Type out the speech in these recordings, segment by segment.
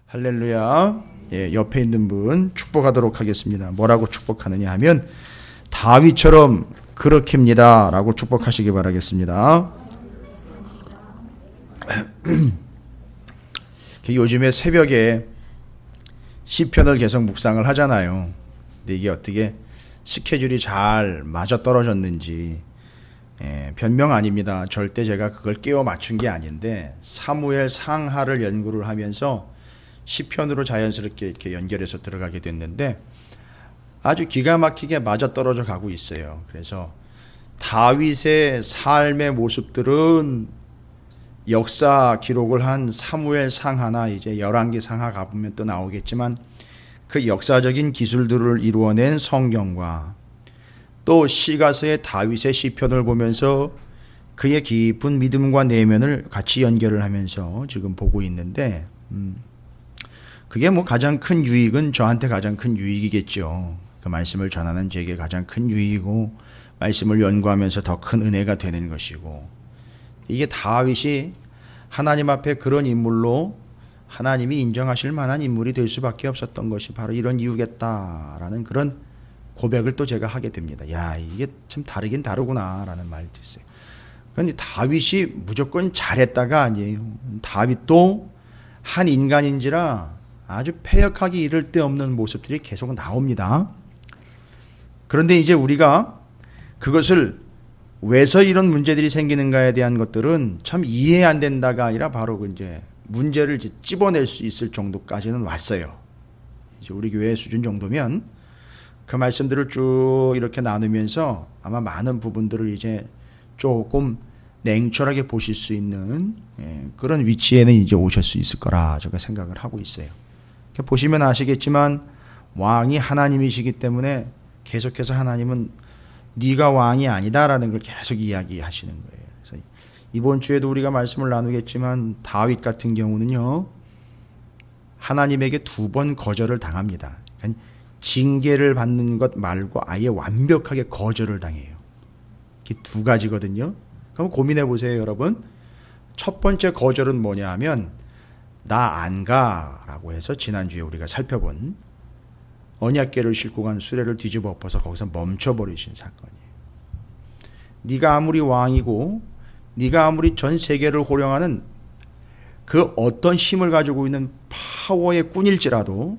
할렐루야. 예, 옆에 있는 분 축복하도록 하겠습니다. 뭐라고 축복하느냐 하면 다윗처럼 그렇게입니다 라고 축복하시기 바라겠습니다. 요즘에 새벽에 시편을 계속 묵상을 하잖아요. 근데 이게 어떻게 스케줄이 잘 맞아떨어졌는지 변명 아닙니다. 절대 제가 그걸 끼워 맞춘 게 아닌데 사무엘 상하를 연구를 하면서 시편으로 자연스럽게 이렇게 연결해서 들어가게 됐는데 아주 기가 막히게 맞아떨어져 가고 있어요. 그래서 다윗의 삶의 모습들은 역사 기록을 한 사무엘 상하나 이제 열왕기 상하 가보면 또 나오겠지만 그 역사적인 기술들을 이루어낸 성경과 또 시가서의 다윗의 시편을 보면서 그의 깊은 믿음과 내면을 같이 연결을 하면서 지금 보고 있는데 그게 뭐 가장 큰 유익은 저한테 가장 큰 유익이겠죠. 그 말씀을 전하는 제게 가장 큰 유익이고 말씀을 연구하면서 더 큰 은혜가 되는 것이고 이게 다윗이 하나님 앞에 그런 인물로 하나님이 인정하실 만한 인물이 될 수밖에 없었던 것이 바로 이런 이유겠다라는 그런 고백을 또 제가 하게 됩니다. 야, 이게 참 다르긴 다르구나라는 말이 있어요. 그런데 다윗이 무조건 잘했다가 아니에요. 다윗도 한 인간인지라 아주 패역하기 이를 데 없는 모습들이 계속 나옵니다. 그런데 이제 우리가 그것을 왜서 이런 문제들이 생기는가에 대한 것들은 참 이해 안 된다가 아니라 바로 이제 문제를 찝어낼 수 있을 정도까지는 왔어요. 이제 우리 교회 수준 정도면 그 말씀들을 쭉 이렇게 나누면서 아마 많은 부분들을 이제 조금 냉철하게 보실 수 있는 그런 위치에는 이제 오실 수 있을 거라 제가 생각을 하고 있어요. 보시면 아시겠지만 왕이 하나님이시기 때문에 계속해서 하나님은 네가 왕이 아니다라는 걸 계속 이야기하시는 거예요. 그래서 이번 주에도 우리가 말씀을 나누겠지만 다윗 같은 경우는요 하나님에게 2번 거절을 당합니다. 그러니까 징계를 받는 것 말고 아예 완벽하게 거절을 당해요. 이게 2가지거든요. 그럼 고민해 보세요, 여러분. 첫 번째 거절은 뭐냐 하면 나 안 가라고 해서 지난주에 우리가 살펴본 언약궤를 싣고 간 수레를 뒤집어 엎어서 거기서 멈춰버리신 사건이에요. 네가 아무리 왕이고 네가 아무리 전 세계를 호령하는 그 어떤 힘을 가지고 있는 파워의 꾼일지라도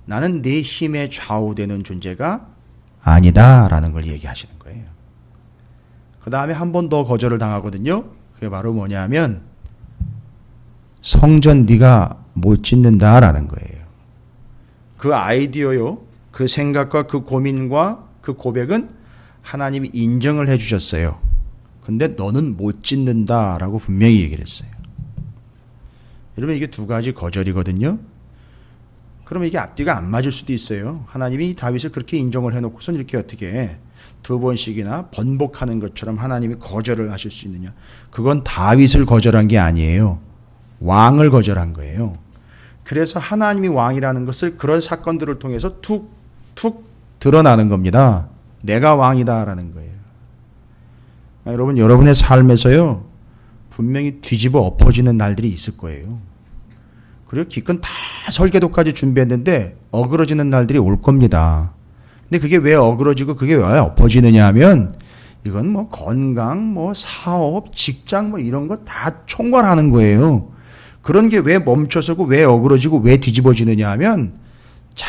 나는 내 힘에 좌우되는 존재가 아니다라는 걸 얘기하시는 거예요. 그 다음에 한 번 더 거절을 당하거든요. 그게 바로 뭐냐면 성전 네가 못 짓는다라는 거예요. 그 아이디어요, 그 생각과 그 고민과 그 고백은 하나님이 인정을 해 주셨어요. 근데 너는 못 짓는다라고 분명히 얘기를 했어요. 여러분 이게 2가지 거절이거든요. 그러면 이게 앞뒤가 안 맞을 수도 있어요. 하나님이 다윗을 그렇게 인정을 해놓고선 이렇게 어떻게 2번씩이나 번복하는 것처럼 하나님이 거절을 하실 수 있느냐. 그건 다윗을 거절한 게 아니에요. 왕을 거절한 거예요. 그래서 하나님이 왕이라는 것을 그런 사건들을 통해서 툭툭 드러나는 겁니다. 내가 왕이다라는 거예요. 여러분, 여러분의 삶에서요 분명히 뒤집어 엎어지는 날들이 있을 거예요. 그리고 기껏 다 설계도까지 준비했는데 어그러지는 날들이 올 겁니다. 근데 그게 왜 어그러지고 그게 왜 엎어지느냐 하면 이건 뭐 건강, 뭐 사업, 직장 뭐 이런 거 다 총괄하는 거예요. 그런 게 왜 멈춰서고 왜 어그러지고 왜 뒤집어지느냐 하면 잘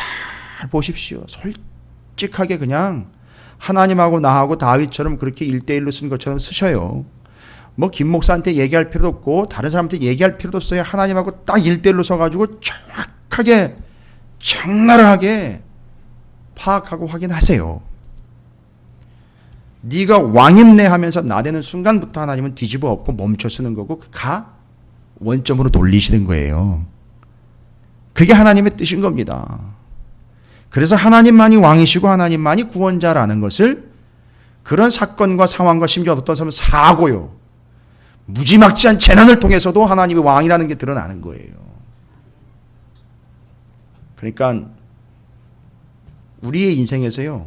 보십시오. 솔직하게 그냥 하나님하고 나하고 다윗처럼 그렇게 1대1로 쓴 것처럼 쓰셔요. 뭐 김 목사한테 얘기할 필요도 없고 다른 사람한테 얘기할 필요도 없어요. 하나님하고 딱 1대1로 서가지고 정확하게 적나라하게 파악하고 확인하세요. 네가 왕임내 하면서 나대는 순간부터 하나님은 뒤집어 엎고 멈춰 쓰는 거고 가 원점으로 돌리시는 거예요. 그게 하나님의 뜻인 겁니다. 그래서 하나님만이 왕이시고 하나님만이 구원자라는 것을 그런 사건과 상황과 심지어 어떤 사람은 사고요. 무지막지한 재난을 통해서도 하나님이 왕이라는 게 드러나는 거예요. 그러니까 우리의 인생에서요.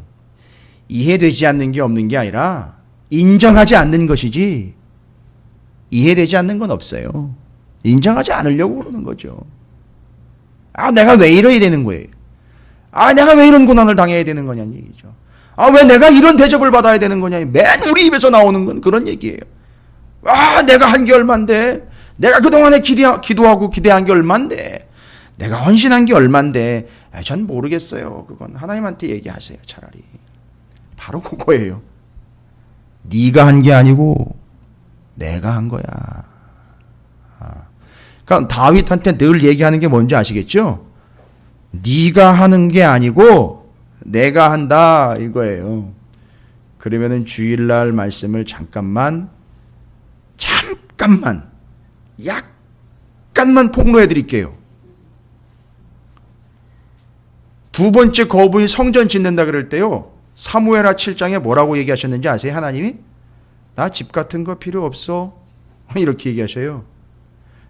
이해되지 않는 게 없는 게 아니라 인정하지 않는 것이지 이해되지 않는 건 없어요. 인정하지 않으려고 그러는 거죠. 내가 왜 이래야 되는 거예요? 내가 왜 이런 고난을 당해야 되는 거냐는 얘기죠. 왜 내가 이런 대접을 받아야 되는 거냐. 맨 우리 입에서 나오는 건 그런 얘기예요. 내가 한 게 얼만데. 내가 그동안에 기도하고 기대한 게 얼만데. 내가 헌신한 게 얼만데. 전 모르겠어요. 그건 하나님한테 얘기하세요. 차라리. 바로 그거예요. 네가 한 게 아니고 내가 한 거야. 그러니까 다윗한테 늘 얘기하는 게 뭔지 아시겠죠? 네가 하는 게 아니고 내가 한다 이거예요. 그러면은 주일날 말씀을 잠깐만 약간만 폭로해 드릴게요. 두 번째 거부인 성전 짓는다 그럴 때요. 사무엘하 7장에 뭐라고 얘기하셨는지 아세요? 하나님이? 나 집 같은 거 필요 없어. 이렇게 얘기하셔요.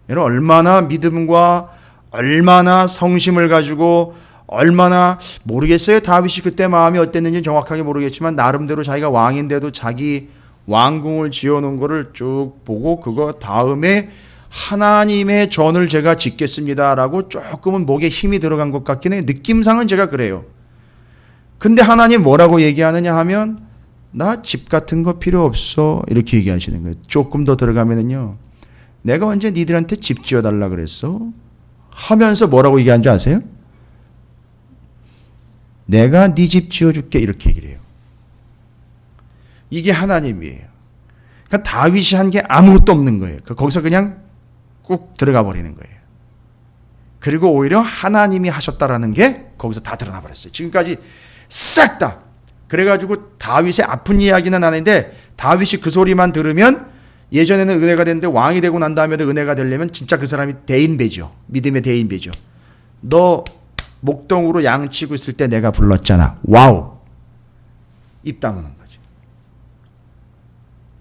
여러분 얼마나 믿음과 얼마나 성심을 가지고 얼마나 모르겠어요. 다윗이 그때 마음이 어땠는지 정확하게 모르겠지만 나름대로 자기가 왕인데도 자기 왕궁을 지어놓은 거를 쭉 보고 그거 다음에 하나님의 전을 제가 짓겠습니다라고 조금은 목에 힘이 들어간 것 같긴 해요. 느낌상은 제가 그래요. 근데 하나님 뭐라고 얘기하느냐 하면 나 집 같은 거 필요 없어 이렇게 얘기하시는 거예요. 조금 더 들어가면은요. 내가 언제 니들한테 집 지어달라 그랬어? 하면서 뭐라고 얘기하는지 아세요? 내가 네 집 지어줄게 이렇게 얘기를 해요. 이게 하나님이에요. 그러니까 다윗이 한 게 아무것도 없는 거예요. 거기서 그냥 꾹 들어가 버리는 거예요. 그리고 오히려 하나님이 하셨다라는 게 거기서 다 드러나 버렸어요. 지금까지 싹 다. 그래가지고 다윗의 아픈 이야기는 아닌데 다윗이 그 소리만 들으면 예전에는 은혜가 됐는데 왕이 되고 난 다음에도 은혜가 되려면 진짜 그 사람이 대인배죠. 믿음의 대인배죠. 너 목동으로 양 치고 있을 때 내가 불렀잖아. 와우. 입 다무는 거지.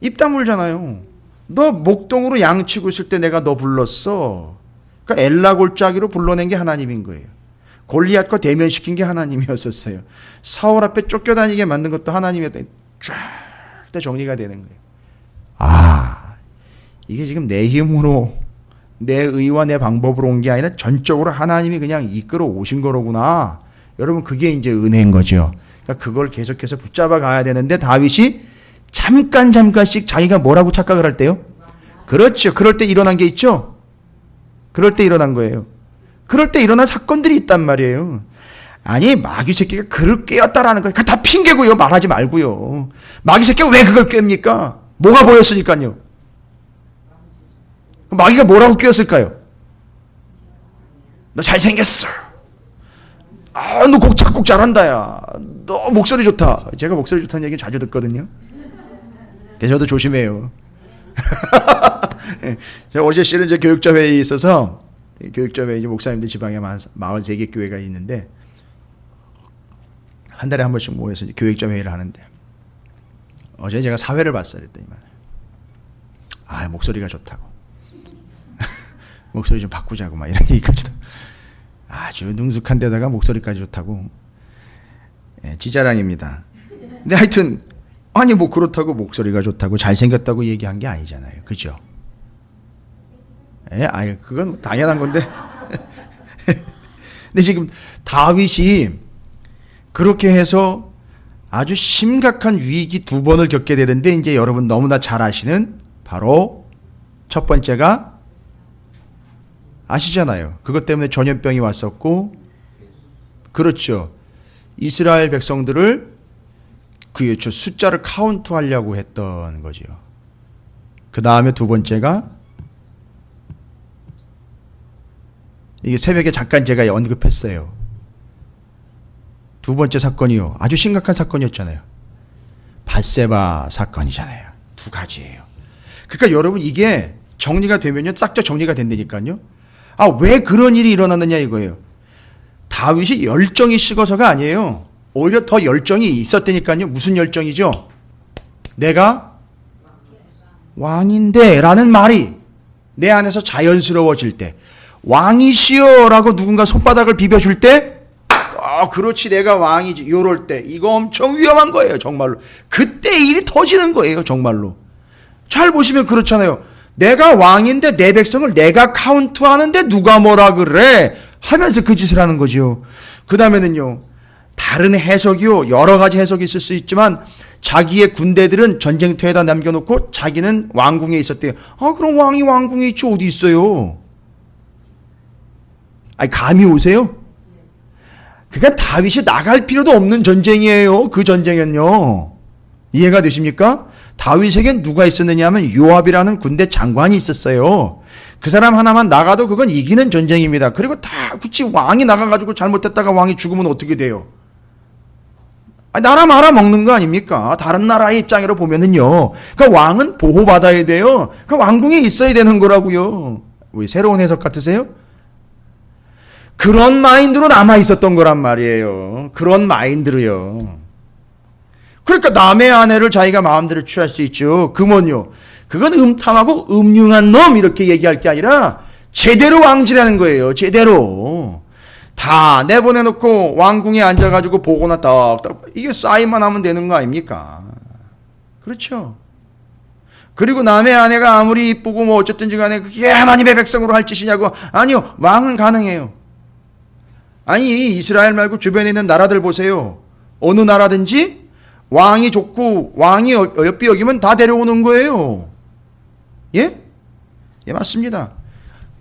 입 다물잖아요. 너 목동으로 양 치고 있을 때 내가 너 불렀어. 그러니까 엘라 골짜기로 불러낸 게 하나님인 거예요. 골리앗과 대면시킨 게 하나님이었었어요. 사울 앞에 쫓겨다니게 만든 것도 하나님이었더니 쫙 정리가 되는 거예요. 이게 지금 내 힘으로 내 의와 내 방법으로 온 게 아니라 전적으로 하나님이 그냥 이끌어 오신 거로구나. 여러분 그게 이제 은혜인 거죠. 그러니까 그걸 계속해서 붙잡아 가야 되는데 다윗이 잠깐씩 자기가 뭐라고 착각을 할 때요? 그렇죠. 그럴 때 일어난 게 있죠? 그럴 때 일어난 거예요. 그럴 때 일어난 사건들이 있단 말이에요. 아니 마귀 새끼가 그를 깨웠다라는 거 다 핑계고요. 말하지 말고요. 마귀 새끼가 왜 그걸 깹니까? 뭐가 보였으니까요. 마귀가 뭐라고 깨웠을까요? 너 잘생겼어. 너 곡 작곡 잘한다 야. 너 목소리 좋다. 제가 목소리 좋다는 얘기 자주 듣거든요. 그래서 저도 조심해요. 제가 어제 실은 이제 교육자 회의에 있어서 교육자 회의 목사님들 지방에 43개 교회가 있는데 한 달에 한 번씩 모여서 교육자 회의를 하는데 어제 제가 사회를 봤어요. 그랬더니만 목소리가 좋다고. 목소리 좀 바꾸자고 막 이런 얘기까지 아주 능숙한 데다가 목소리까지 좋다고. 지자랑입니다. 근데 하여튼 뭐 그렇다고 목소리가 좋다고 잘생겼다고 얘기한 게 아니잖아요. 그죠? 그건 당연한 건데. 근데 지금 다윗이 그렇게 해서 아주 심각한 위기 두 번을 겪게 되는데 이제 여러분 너무나 잘 아시는 바로 첫 번째가 아시잖아요. 그것 때문에 전염병이 왔었고, 그렇죠. 이스라엘 백성들을 그렇죠. 숫자를 카운트하려고 했던 거죠. 그 다음에 두 번째가 이게 새벽에 잠깐 제가 언급했어요. 두 번째 사건이요. 아주 심각한 사건이었잖아요. 밧세바 사건이잖아요. 두 가지예요. 그러니까 여러분 이게 정리가 되면요. 싹 다 정리가 된다니까요. 왜 그런 일이 일어났느냐 이거예요. 다윗이 열정이 식어서가 아니에요. 오히려 더 열정이 있었다니까요. 무슨 열정이죠? 내가 왕인데 라는 말이 내 안에서 자연스러워질 때, 왕이시여 라고 누군가 손바닥을 비벼줄 때, 그렇지 내가 왕이지 요럴 때 이거 엄청 위험한 거예요. 정말로. 그때 일이 터지는 거예요. 정말로. 잘 보시면 그렇잖아요. 내가 왕인데 내 백성을 내가 카운트하는데 누가 뭐라 그래? 하면서 그 짓을 하는 거죠. 그 다음에는요, 다른 해석이요, 여러 가지 해석이 있을 수 있지만 자기의 군대들은 전쟁터에다 남겨놓고 자기는 왕궁에 있었대요. 그럼 왕이 왕궁에 있지 어디 있어요? 아니, 감이 오세요? 그러니까 다윗이 나갈 필요도 없는 전쟁이에요. 그 전쟁은요. 이해가 되십니까? 다윗에겐 누가 있었느냐 하면 요압이라는 군대 장관이 있었어요. 그 사람 하나만 나가도 그건 이기는 전쟁입니다. 그리고 다 굳이 왕이 나가가지고 잘못했다가 왕이 죽으면 어떻게 돼요? 나라 말아 먹는 거 아닙니까? 다른 나라의 입장으로 보면은요. 그러니까 왕은 보호받아야 돼요. 그러니까 왕궁에 있어야 되는 거라고요. 왜 새로운 해석 같으세요? 그런 마인드로 남아 있었던 거란 말이에요. 그런 마인드로요. 그러니까 남의 아내를 자기가 마음대로 취할 수 있죠. 그건요. 그건 음탕하고 음흉한 놈 이렇게 얘기할 게 아니라 제대로 왕지라는 거예요. 제대로. 다 내보내놓고 왕궁에 앉아가지고 보거나 딱딱 이게 쌓이만 하면 되는 거 아닙니까? 그렇죠. 그리고 남의 아내가 아무리 이쁘고 뭐 어쨌든지 간에 그게 하나님의 백성으로 할 짓이냐고. 아니요. 왕은 가능해요. 아니 이스라엘 말고 주변에 있는 나라들 보세요. 어느 나라든지 왕이 좋고 왕이 어여삐 여기면 다 데려오는 거예요. 예? 예, 맞습니다.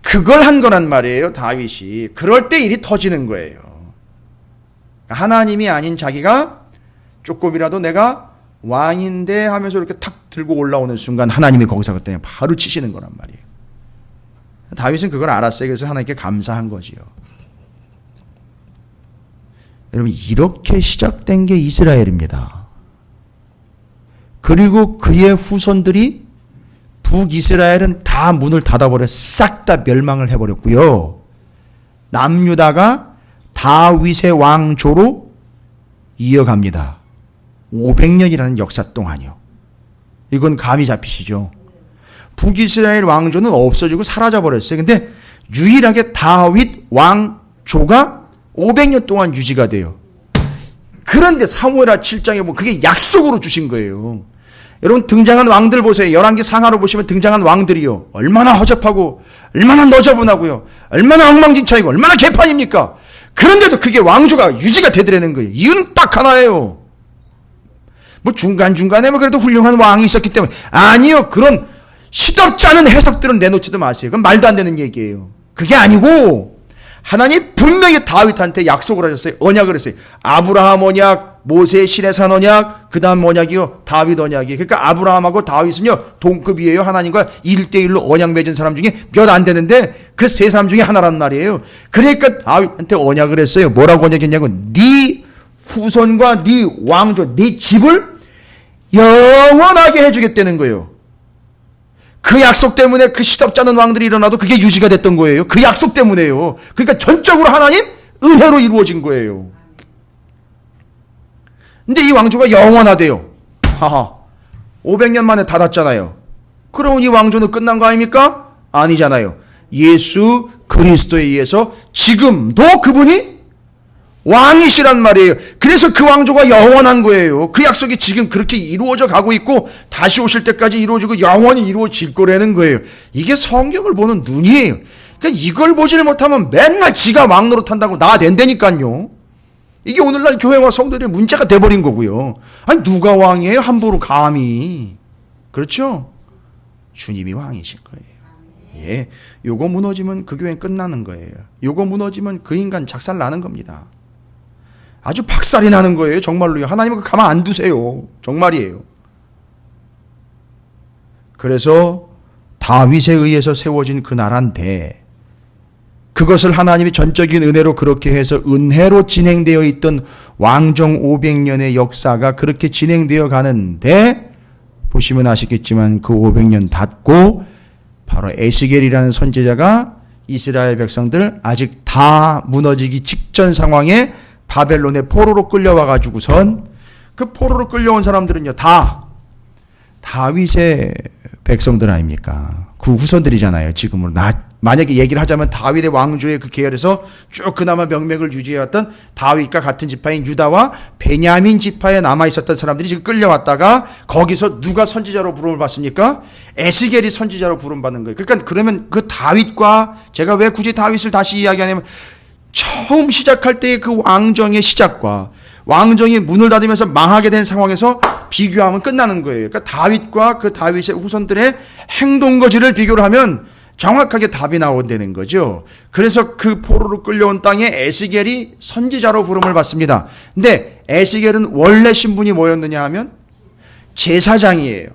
그걸 한 거란 말이에요, 다윗이. 그럴 때 일이 터지는 거예요. 하나님이 아닌 자기가 조금이라도 내가 왕인데 하면서 이렇게 탁 들고 올라오는 순간 하나님이 거기서 그때 바로 치시는 거란 말이에요. 다윗은 그걸 알았어요. 그래서 하나님께 감사한 거지요. 여러분, 이렇게 시작된 게 이스라엘입니다. 그리고 그의 후손들이 북이스라엘은 다 문을 닫아버려 싹 다 멸망을 해버렸고요. 남유다가 다윗의 왕조로 이어갑니다. 500년이라는 역사 동안이요. 이건 감이 잡히시죠? 북이스라엘 왕조는 없어지고 사라져버렸어요. 근데 유일하게 다윗 왕조가 500년 동안 유지가 돼요. 그런데 사무엘하 7장에 보면 그게 약속으로 주신 거예요. 여러분 등장한 왕들 보세요. 열왕기 상하로 보시면 등장한 왕들이요. 얼마나 허접하고 얼마나 너저분하고요. 얼마나 엉망진창이고 얼마나 개판입니까? 그런데도 그게 왕조가 유지가 되더라는 거예요. 이유는 딱 하나예요. 뭐 중간중간에 뭐 그래도 훌륭한 왕이 있었기 때문에. 아니요. 그런 시덥지 않은 해석들은 내놓지도 마세요. 그건 말도 안 되는 얘기예요. 그게 아니고 하나님 분명히 다윗한테 약속을 하셨어요. 언약을 했어요. 아브라함 언약, 모세 시내산 언약, 그 다음 언약이요. 다윗 언약이에요. 그러니까 아브라함하고 다윗은요. 동급이에요. 하나님과 1대1로 언약 맺은 사람 중에 몇 안 되는데 그 세 사람 중에 하나란 말이에요. 그러니까 다윗한테 언약을 했어요. 뭐라고 언약했냐고. 네 후손과 네 왕조, 네 집을 영원하게 해주겠다는 거예요. 그 약속 때문에 그 시덥지 않은 왕들이 일어나도 그게 유지가 됐던 거예요. 그 약속 때문에요. 그러니까 전적으로 하나님 은혜로 이루어진 거예요. 근데 이 왕조가 영원하대요. 하하. 500년 만에 닫았잖아요. 그러면 이 왕조는 끝난 거 아닙니까? 아니잖아요. 예수 그리스도에 의해서 지금도 그분이 왕이시란 말이에요. 그래서 그 왕조가 영원한 거예요. 그 약속이 지금 그렇게 이루어져 가고 있고 다시 오실 때까지 이루어지고 영원히 이루어질 거라는 거예요. 이게 성경을 보는 눈이에요. 그러니까 이걸 보질 못하면 맨날 지가 왕 노릇한다고 나댄다니까요. 이게 오늘날 교회와 성도들의 문제가 돼버린 거고요. 아니 누가 왕이에요? 함부로 감히. 그렇죠? 주님이 왕이실 거예요. 예, 요거 무너지면 그 교회는 끝나는 거예요. 요거 무너지면 그 인간 작살 나는 겁니다. 아주 박살이 나는 거예요. 정말로요. 하나님은 가만 안 두세요. 정말이에요. 그래서 다윗에 의해서 세워진 그 나라인데 그것을 하나님이 전적인 은혜로 그렇게 해서 은혜로 진행되어 있던 왕정 500년의 역사가 그렇게 진행되어 가는데 보시면 아시겠지만 그 500년 닫고 바로 에스겔이라는 선지자가 이스라엘 백성들 아직 다 무너지기 직전 상황에 바벨론의 포로로 끌려와 가지고선 그 포로로 끌려온 사람들은요 다 다윗의 백성들 아닙니까? 그 후손들이잖아요. 지금은 만약에 얘기를 하자면 다윗의 왕조의 그 계열에서 쭉 그나마 명맥을 유지해왔던 다윗과 같은 지파인 유다와 베냐민 지파에 남아 있었던 사람들이 지금 끌려왔다가 거기서 누가 선지자로 부름을 받습니까? 에스겔이 선지자로 부름 받는 거예요. 그러니까 그러면 그 다윗과 제가 왜 굳이 다윗을 다시 이야기하냐면 처음 시작할 때의 그 왕정의 시작과 왕정이 문을 닫으면서 망하게 된 상황에서 비교하면 끝나는 거예요. 그러니까 다윗과 그 다윗의 후손들의 행동거지를 비교를 하면 정확하게 답이 나온다는 거죠. 그래서 그 포로로 끌려온 땅에 에스겔이 선지자로 부름을 받습니다. 근데 에스겔은 원래 신분이 뭐였느냐 하면 제사장이에요.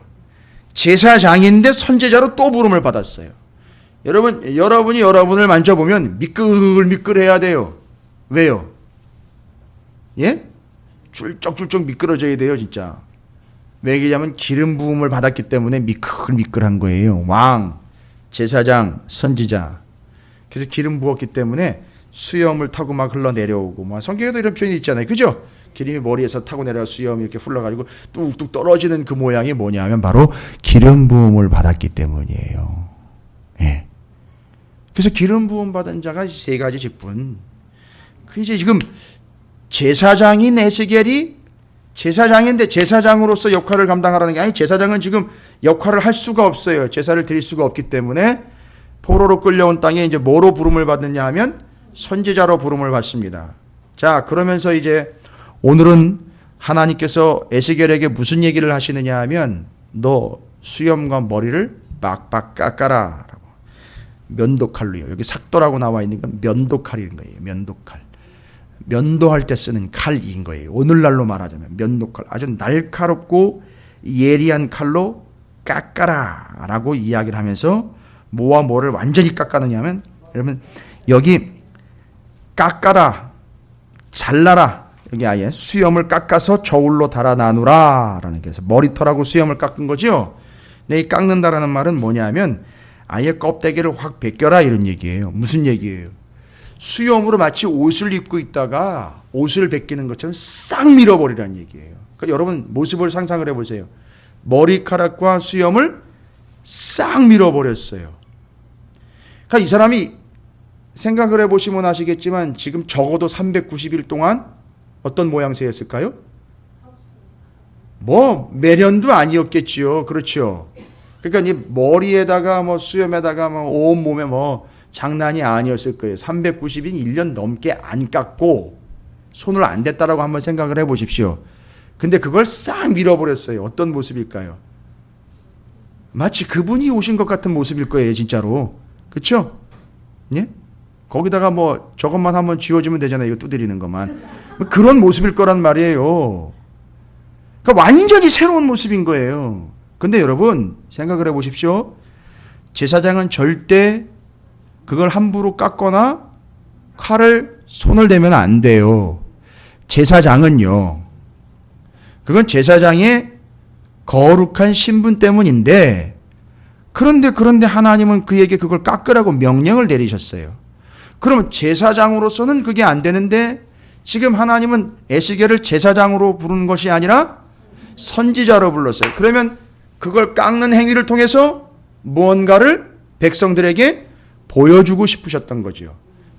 제사장인데 선지자로 또 부름을 받았어요. 여러분이 여러분을 만져보면 미끌미끌해야 돼요. 왜요? 예? 쫄쩍쫄쩍 미끄러져야 돼요, 진짜. 왜냐하면 기름 부음을 받았기 때문에 미끌미끌한 거예요. 왕, 제사장, 선지자. 그래서 기름 부었기 때문에 수염을 타고 막 흘러내려오고, 뭐 성경에도 이런 표현이 있잖아요, 그죠? 기름이 머리에서 타고 내려와 수염이 이렇게 흘러가지고 뚝뚝 떨어지는 그 모양이 뭐냐면 바로 기름 부음을 받았기 때문이에요. 예. 그래서 기름 부음 받은 자가 세 가지 직분. 그 이제 지금 제사장인 에스겔이 제사장인데 제사장으로서 역할을 감당하라는 게 아니, 제사장은 지금 역할을 할 수가 없어요. 제사를 드릴 수가 없기 때문에 포로로 끌려온 땅에 이제 뭐로 부름을 받느냐 하면 선지자로 부름을 받습니다. 자, 그러면서 이제 오늘은 하나님께서 에스겔에게 무슨 얘기를 하시느냐 하면 너 수염과 머리를 빡빡 깎아라 라고. 면도칼로요. 여기 삭도라고 나와 있는 건 면도칼인 거예요. 면도칼. 면도할 때 쓰는 칼인 거예요. 오늘날로 말하자면 면도칼. 아주 날카롭고 예리한 칼로 깎아라 라고 이야기를 하면서 뭐와 뭐를 완전히 깎아느냐 하면 여러분 여기 깎아라, 잘라라, 여기 아예 수염을 깎아서 저울로 달아 나누라 라는 게, 그래서 머리털하고 수염을 깎은 거죠. 근데 이 깎는다라는 말은 뭐냐면 아예 껍데기를 확 벗겨라 이런 얘기예요. 무슨 얘기예요? 수염으로 마치 옷을 입고 있다가 옷을 벗기는 것처럼 싹 밀어버리라는 얘기예요. 그러니까 여러분 모습을 상상을 해보세요. 머리카락과 수염을 싹 밀어버렸어요. 그러니까 이 사람이 생각을 해보시면 아시겠지만 지금 적어도 390일 동안 어떤 모양새였을까요? 뭐 매련도 아니었겠지요. 그렇죠. 그러니까 이 머리에다가 뭐 수염에다가 뭐 온 몸에 뭐 장난이 아니었을 거예요. 390일 1년 넘게 안 깎고 손을 안 댔다라고 한번 생각을 해보십시오. 근데 그걸 싹 밀어버렸어요. 어떤 모습일까요? 마치 그분이 오신 것 같은 모습일 거예요, 진짜로. 그렇죠? 예? 거기다가 뭐 저것만 한번 지워주면 되잖아요. 이거 두드리는 것만. 그런 모습일 거란 말이에요. 그러니까 완전히 새로운 모습인 거예요. 근데 여러분 생각을 해보십시오. 제사장은 절대 그걸 함부로 깎거나 칼을 손을 대면 안 돼요. 제사장은요. 그건 제사장의 거룩한 신분 때문인데 그런데 하나님은 그에게 그걸 깎으라고 명령을 내리셨어요. 그러면 제사장으로서는 그게 안 되는데 지금 하나님은 에스겔을 제사장으로 부르는 것이 아니라 선지자로 불렀어요. 그러면 그걸 깎는 행위를 통해서 무언가를 백성들에게 보여주고 싶으셨던 거죠.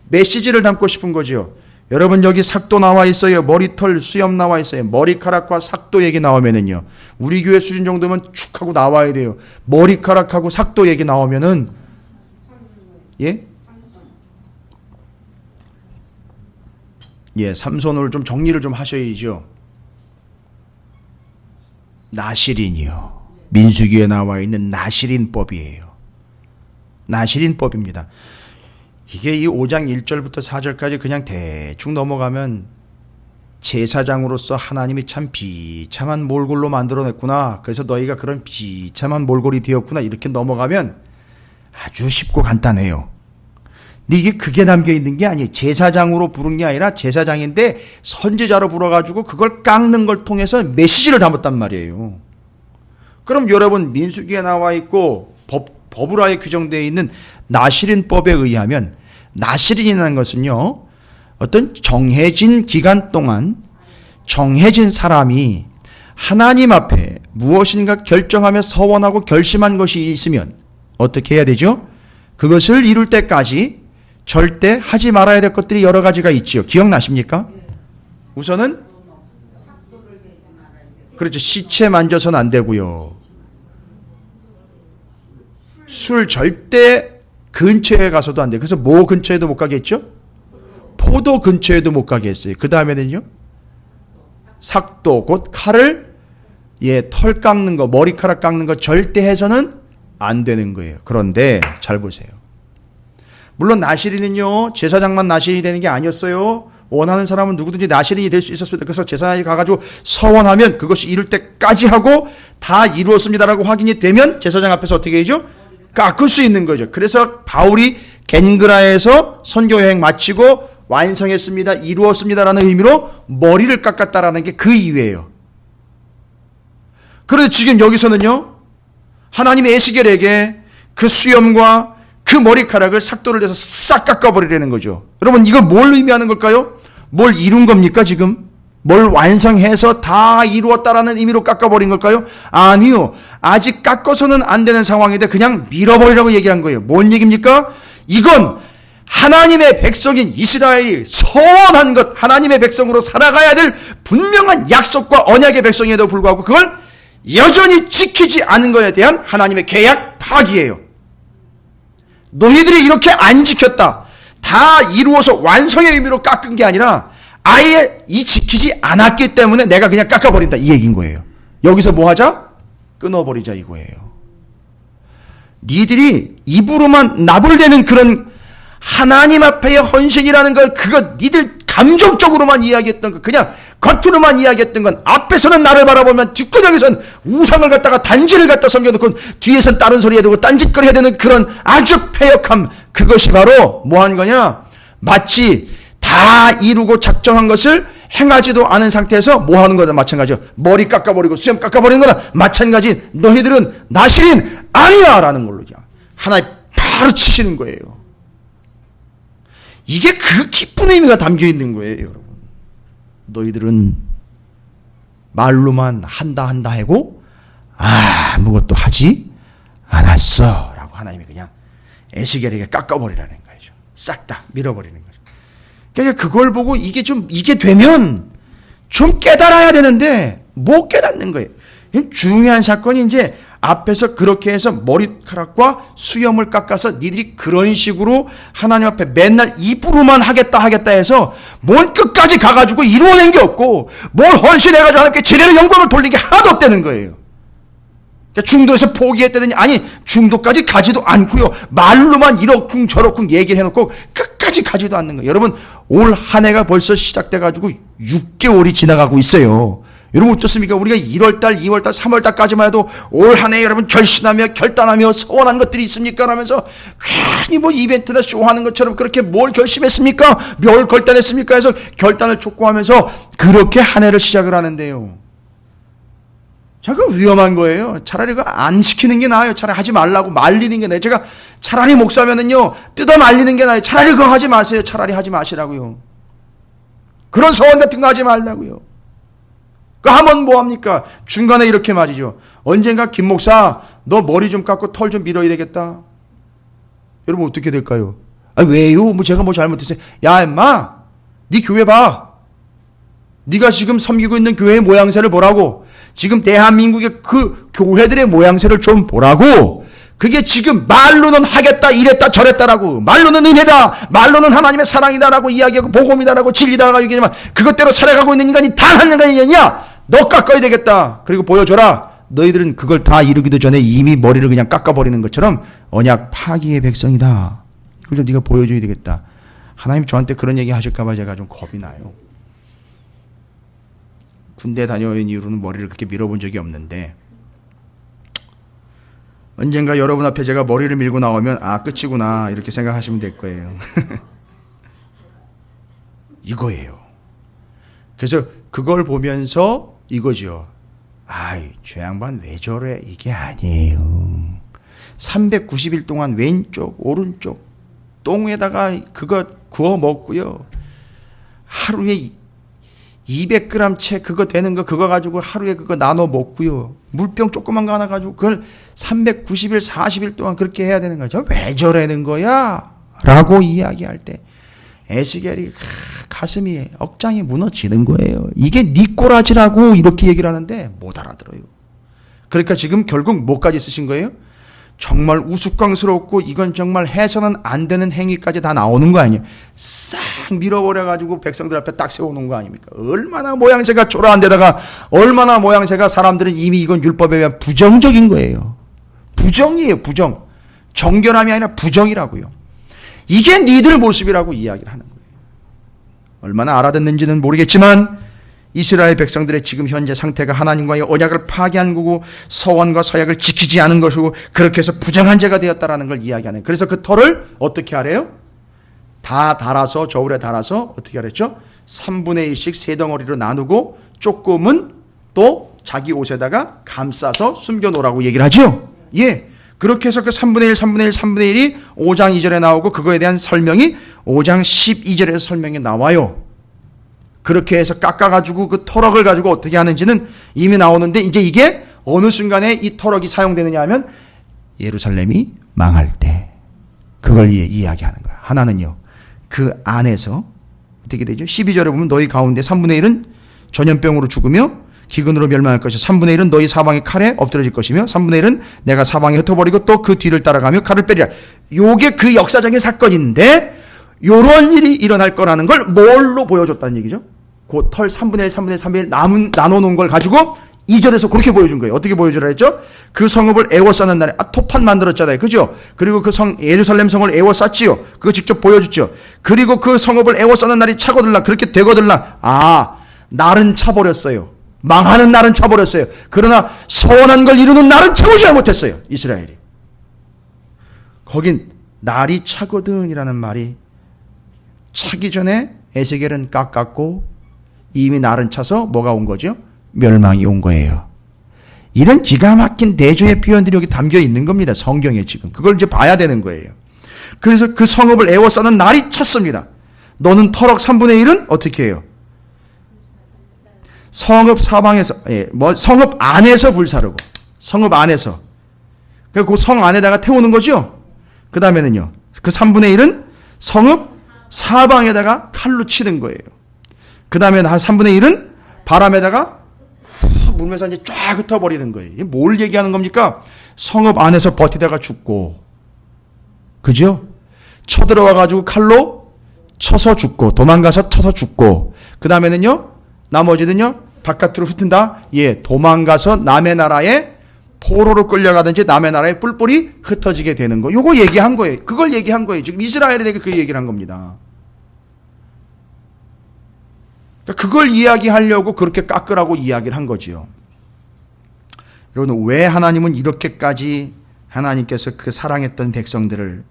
메시지를 담고 싶은 거죠. 여러분 여기 삭도 나와 있어요. 머리털, 수염 나와 있어요. 머리카락과 삭도 얘기 나오면은요. 우리 교회 수준 정도면 축 하고 나와야 돼요. 머리카락하고 삭도 얘기 나오면은 예? 예, 삼손을 좀 정리를 좀 하셔야죠. 나시린이요. 민수기에 나와 있는 나시린법이에요. 나시린법입니다. 이게 이 5장 1절부터 4절까지 그냥 대충 넘어가면 제사장으로서 하나님이 참 비참한 몰골로 만들어냈구나. 그래서 너희가 그런 비참한 몰골이 되었구나. 이렇게 넘어가면 아주 쉽고 간단해요. 근데 이게 그게 담겨있는 게 아니에요. 제사장으로 부른 게 아니라 제사장인데 선지자로 불어가지고 그걸 깎는 걸 통해서 메시지를 담았단 말이에요. 그럼 여러분 민수기에 나와 있고 법으로에 규정되어 있는 나시린법에 의하면 나시린이라는 것은요. 어떤 정해진 기간 동안 정해진 사람이 하나님 앞에 무엇인가 결정하며 서원하고 결심한 것이 있으면 어떻게 해야 되죠? 그것을 이룰 때까지 절대 하지 말아야 될 것들이 여러 가지가 있지요. 기억나십니까? 우선은 그렇죠. 시체 만져서는 안 되고요. 술 절대 근처에 가서도 안 돼요. 그래서 뭐 근처에도 못 가겠죠? 포도 근처에도 못 가게 했어요. 그 다음에는요, 삭도, 곧 칼을, 털 깎는 거, 머리카락 깎는 거 절대 해서는 안 되는 거예요. 그런데 잘 보세요. 물론 나실인은요, 제사장만 나실이 되는 게 아니었어요. 원하는 사람은 누구든지 나실인이 될 수 있었습니다. 그래서 제사장이 가가지고 서원하면 그것이 이룰 때까지 하고 다 이루었습니다라고 확인이 되면 제사장 앞에서 어떻게 해야죠? 깎을 수 있는 거죠. 그래서 바울이 겐그라에서 선교 여행 마치고 완성했습니다, 이루었습니다라는 의미로 머리를 깎았다라는 게 그 이유예요. 그런데 지금 여기서는요, 하나님의 에스겔에게 그 수염과 그 머리카락을 삭도를 내서 싹 깎아버리려는 거죠. 여러분, 이거 뭘 의미하는 걸까요? 뭘 이룬 겁니까, 지금? 뭘 완성해서 다 이루었다라는 의미로 깎아버린 걸까요? 아니요. 아직 깎아서는 안 되는 상황인데 그냥 밀어버리라고 얘기한 거예요. 뭔 얘기입니까? 이건 하나님의 백성인 이스라엘이 서원한 것, 하나님의 백성으로 살아가야 될 분명한 약속과 언약의 백성에도 불구하고 그걸 여전히 지키지 않은 것에 대한 하나님의 계약 파기예요. 너희들이 이렇게 안 지켰다, 다 이루어서 완성의 의미로 깎은 게 아니라 아예 이 지키지 않았기 때문에 내가 그냥 깎아버린다, 이 얘기인 거예요. 여기서 뭐 하자? 끊어버리자 이거예요. 니들이 입으로만 나불대는 그런 하나님 앞에의 헌신이라는 걸, 그거 니들 감정적으로만 이야기했던 거, 그냥 겉으로만 이야기했던 건, 앞에서는 나를 바라보면 뒷구녕에선 우상을 갖다가 단지를 갖다 섬겨놓고 뒤에선 다른 소리 해두고 딴짓거리 해야 되는 그런 아주 패역함, 그것이 바로 뭐 한 거냐? 마치 다 이루고 작정한 것을 행하지도 않은 상태에서 뭐 하는 거다 마찬가지죠. 머리 깎아버리고 수염 깎아버리는 거다 마찬가지. 너희들은 나실인 아니야 라는 걸로 하나님 바로 치시는 거예요. 이게 그 깊은 의미가 담겨 있는 거예요, 여러분. 너희들은 말로만 한다 하고 아무것도 하지 않았어 라고 하나님이 그냥 에스겔에게 깎아버리라는 거죠. 싹 다 밀어버리는 거죠. 그러니까 그걸 보고 이게 되면 좀 깨달아야 되는데 못 깨닫는 거예요. 중요한 사건이 이제 앞에서 그렇게 해서 머리카락과 수염을 깎아서 니들이 그런 식으로 하나님 앞에 맨날 입으로만 하겠다 해서 뭘 끝까지 가가지고 이루어낸 게 없고 뭘 헌신해가지고 하나님께 제대로 영광을 돌린 게 하나도 없다는 거예요. 그러니까 중도에서 포기했다더니 아니 중도까지 가지도 않고요. 말로만 이러쿵 저러쿵 얘기를 해놓고 끝까지 가지도 않는 거예요. 여러분, 올 한 해가 벌써 시작돼가지고 6개월이 지나가고 있어요. 여러분 어떻습니까? 우리가 1월달, 2월달, 3월달까지만 해도 올 한 해 여러분 결심하며 결단하며 서원한 것들이 있습니까? 라면서 괜히 뭐 이벤트나 쇼하는 것처럼 그렇게 뭘 결심했습니까? 뭘 결단했습니까? 해서 결단을 촉구하면서 그렇게 한 해를 시작을 하는데요. 자, 그거 위험한 거예요. 차라리 그거 안 시키는 게 나아요. 차라리 하지 말라고 말리는 게 나아요. 제가 차라리 목사면은요, 뜯어 말리는 게 나아요. 차라리 그거 하지 마세요. 차라리 하지 마시라고요. 그런 서원 같은 거 하지 말라고요. 그 하면 뭐합니까? 중간에 이렇게 말이죠. 언젠가 김 목사 너 머리 좀 깎고 털 좀 밀어야 되겠다. 여러분 어떻게 될까요? 왜요? 뭐 제가 뭐 잘못했어요? 야 임마, 네 교회 봐. 네가 지금 섬기고 있는 교회의 모양새를 보라고. 지금 대한민국의 그 교회들의 모양새를 좀 보라고. 그게 지금 말로는 하겠다 이랬다 저랬다라고, 말로는 은혜다, 말로는 하나님의 사랑이다라고 이야기하고 복음이다라고 진리다라고 얘기하지만 그것대로 살아가고 있는 인간이 단 한 인간이 아니냐? 너 깎아야 되겠다. 그리고 보여줘라. 너희들은 그걸 다 이루기도 전에 이미 머리를 그냥 깎아버리는 것처럼 언약 파기의 백성이다. 이걸 좀 네가 보여줘야 되겠다. 하나님 저한테 그런 얘기 하실까 봐 제가 좀 겁이 나요. 군대 다녀온 이후로는 머리를 그렇게 밀어본 적이 없는데 언젠가 여러분 앞에 제가 머리를 밀고 나오면 끝이구나 이렇게 생각하시면 될 거예요. 이거예요. 그래서 그걸 보면서 이거죠. 저 양반 왜 저래? 이게 아니에요. 390일 동안 왼쪽 오른쪽 똥에다가 그거 구워 먹고요. 하루에 200g 채 그거 되는 거 그거 가지고 하루에 그거 나눠 먹고요. 물병 조그만 거 하나 가지고 그걸 390일 40일 동안 그렇게 해야 되는 거죠. 왜 저러는 거야? 라고 이야기할 때 에스겔이 가슴이 억장이 무너지는 거예요. 이게 네 꼬라지라고 이렇게 얘기를 하는데 못 알아들어요. 그러니까 지금 결국 뭐까지 쓰신 거예요? 정말 우스꽝스럽고 이건 정말 해서는 안 되는 행위까지 다 나오는 거 아니에요. 싹 밀어버려가지고 백성들 앞에 딱 세워놓은 거 아닙니까? 얼마나 모양새가 초라한데다가 얼마나 모양새가 사람들은 이미 이건 율법에 의한 부정적인 거예요. 부정이에요, 부정. 정결함이 아니라 부정이라고요. 이게 니들 모습이라고 이야기를 하는 거예요. 얼마나 알아듣는지는 모르겠지만 이스라엘 백성들의 지금 현재 상태가 하나님과의 언약을 파괴한 거고 서원과 서약을 지키지 않은 것이고 그렇게 해서 부정한 죄가 되었다라는 걸 이야기하는. 그래서 그 털을 어떻게 하래요? 다 달아서 저울에 달아서 어떻게 하랬죠? 3분의 1씩 세 덩어리로 나누고 조금은 또 자기 옷에다가 감싸서 숨겨놓으라고 얘기를 하죠. 예. 그렇게 해서 그 3분의 1, 3분의 1, 3분의 1이 5장 2절에 나오고 그거에 대한 설명이 5장 12절에서 설명이 나와요. 그렇게 해서 깎아가지고 그 터럭을 가지고 어떻게 하는지는 이미 나오는데 이제 이게 어느 순간에 이 터럭이 사용되느냐 하면 예루살렘이 망할 때 그걸 이야기하는 거야. 하나는요. 그 안에서 어떻게 되죠? 12절에 보면 너희 가운데 3분의 1은 전염병으로 죽으며 기근으로 멸망할 것이요 3분의 1은 너희 사방의 칼에 엎드러질 것이며 3분의 1은 내가 사방에 흩어버리고 또 그 뒤를 따라가며 칼을 빼리라. 요게 그 역사적인 사건인데 요런 일이 일어날 거라는 걸 뭘로 보여줬다는 얘기죠? 그 털 3분의 1, 3분의 1, 3분의 1 나눠놓은 걸 가지고 2절에서 그렇게 보여준 거예요. 어떻게 보여주라 했죠? 그 성읍을 에워싸는 날에 토판 만들었잖아요. 그죠? 그리고 그 예루살렘 성을 에워쌌지요. 그거 직접 보여줬죠. 그리고 그 성읍을 에워싸는 날이 차거들라. 그렇게 되거들라. 날은 차버렸어요. 망하는 날은 차버렸어요. 그러나 서원한 걸 이루는 날은 채우지 못했어요. 이스라엘이. 거긴 날이 차거든이라는 말이 차기 전에 에스겔은 깎았고 이미 날은 차서 뭐가 온 거죠? 멸망이 온 거예요. 이런 기가 막힌 대조의 표현들이 여기 담겨 있는 겁니다. 성경에 지금. 그걸 이제 봐야 되는 거예요. 그래서 그 성읍을 에워싸는 날이 찼습니다. 너는 터럭 3분의 1은 어떻게 해요? 성읍 사방에서, 성읍 안에서 불사르고, 성읍 안에서. 그 성 안에다가 태우는 거죠? 그 다음에는요, 그 3분의 1은 성읍 사방에다가 칼로 치는 거예요. 그 다음에 3분의 1은 바람에다가 물면서 이제 쫙 흩어버리는 거예요. 이게 뭘 얘기하는 겁니까? 성읍 안에서 버티다가 죽고, 그죠? 쳐들어와가지고 칼로 쳐서 죽고, 도망가서 쳐서 죽고, 그 다음에는요, 나머지는요, 바깥으로 흩은다? 예, 도망가서 남의 나라에 포로로 끌려가든지 남의 나라에 뿔뿔이 흩어지게 되는 거. 요거 얘기한 거예요. 그걸 얘기한 거예요. 지금 이스라엘에게 그 얘기를 한 겁니다. 그걸 이야기하려고 그렇게 깎으라고 이야기를 한 거지요. 여러분, 왜 하나님은 이렇게까지 하나님께서 그 사랑했던 백성들을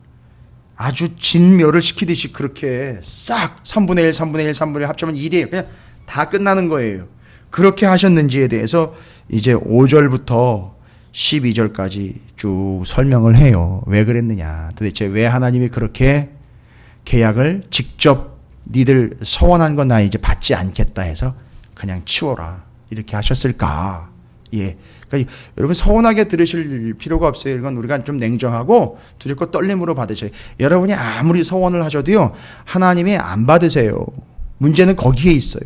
아주 진멸을 시키듯이 그렇게 싹 3분의 1, 3분의 1, 3분의 1 합치면 1이에요. 그냥 다 끝나는 거예요. 그렇게 하셨는지에 대해서 이제 5절부터 12절까지 쭉 설명을 해요. 왜 그랬느냐. 도대체 왜 하나님이 그렇게 계약을 직접 니들 서원한 건 나 이제 받지 않겠다 해서 그냥 치워라. 이렇게 하셨을까. 예. 그러니까 여러분 서운하게 들으실 필요가 없어요. 이건 우리가 좀 냉정하고 두렵고 떨림으로 받으셔요. 여러분이 아무리 서원을 하셔도요. 하나님이 안 받으세요. 문제는 거기에 있어요.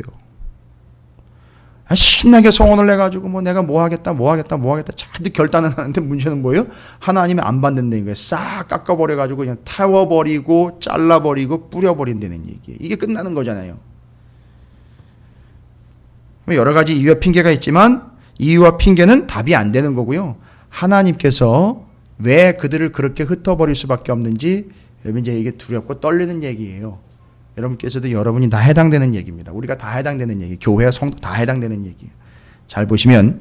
신나게 서원을 해가지고 내가 뭐 하겠다 잔뜩 결단을 하는데 문제는 뭐예요? 하나님이 안 받는다는 거예요. 싹 깎아버려가지고 그냥 태워버리고 잘라버리고 뿌려버린다는 얘기예요. 이게 끝나는 거잖아요. 여러 가지 이유와 핑계가 있지만 이유와 핑계는 답이 안 되는 거고요. 하나님께서 왜 그들을 그렇게 흩어버릴 수밖에 없는지 여러분 이제 이게 두렵고 떨리는 얘기예요. 여러분께서도 여러분이 다 해당되는 얘기입니다. 우리가 다 해당되는 얘기, 교회와 성도 다 해당되는 얘기예요. 잘 보시면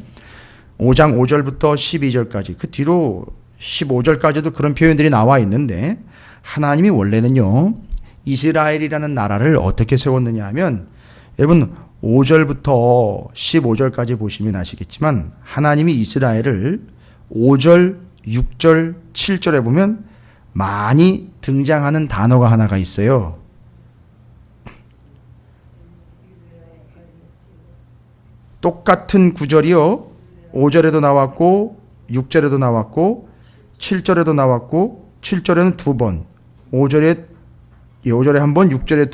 5장 5절부터 12절까지 그 뒤로 15절까지도 그런 표현들이 나와 있는데 하나님이 원래는요. 이스라엘이라는 나라를 어떻게 세웠느냐 하면 여러분 5절부터 15절까지 보시면 아시겠지만 하나님이 이스라엘을 5절, 6절, 7절에 보면 많이 등장하는 단어가 하나가 있어요. 똑같은 구절이요. 5절에도 나왔고 6절에도 나왔고 7절에도 나왔고 7절에는 두 번 5절에 한 번 6절에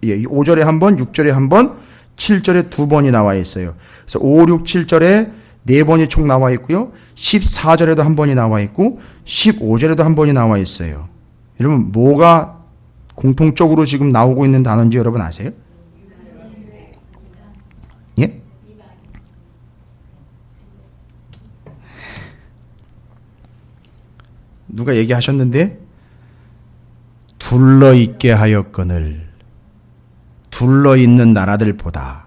5절에 한 번 6절에 한 번 7절에 두 번이 나와 있어요. 그래서 5, 6, 7절에 네 번이 총 나와 있고요. 14절에도 한 번이 나와 있고 15절에도 한 번이 나와 있어요. 여러분 뭐가 공통적으로 지금 나오고 있는 단어인지 여러분 아세요? 예? 누가 얘기하셨는데 둘러있게 하였거늘 둘러있는 나라들보다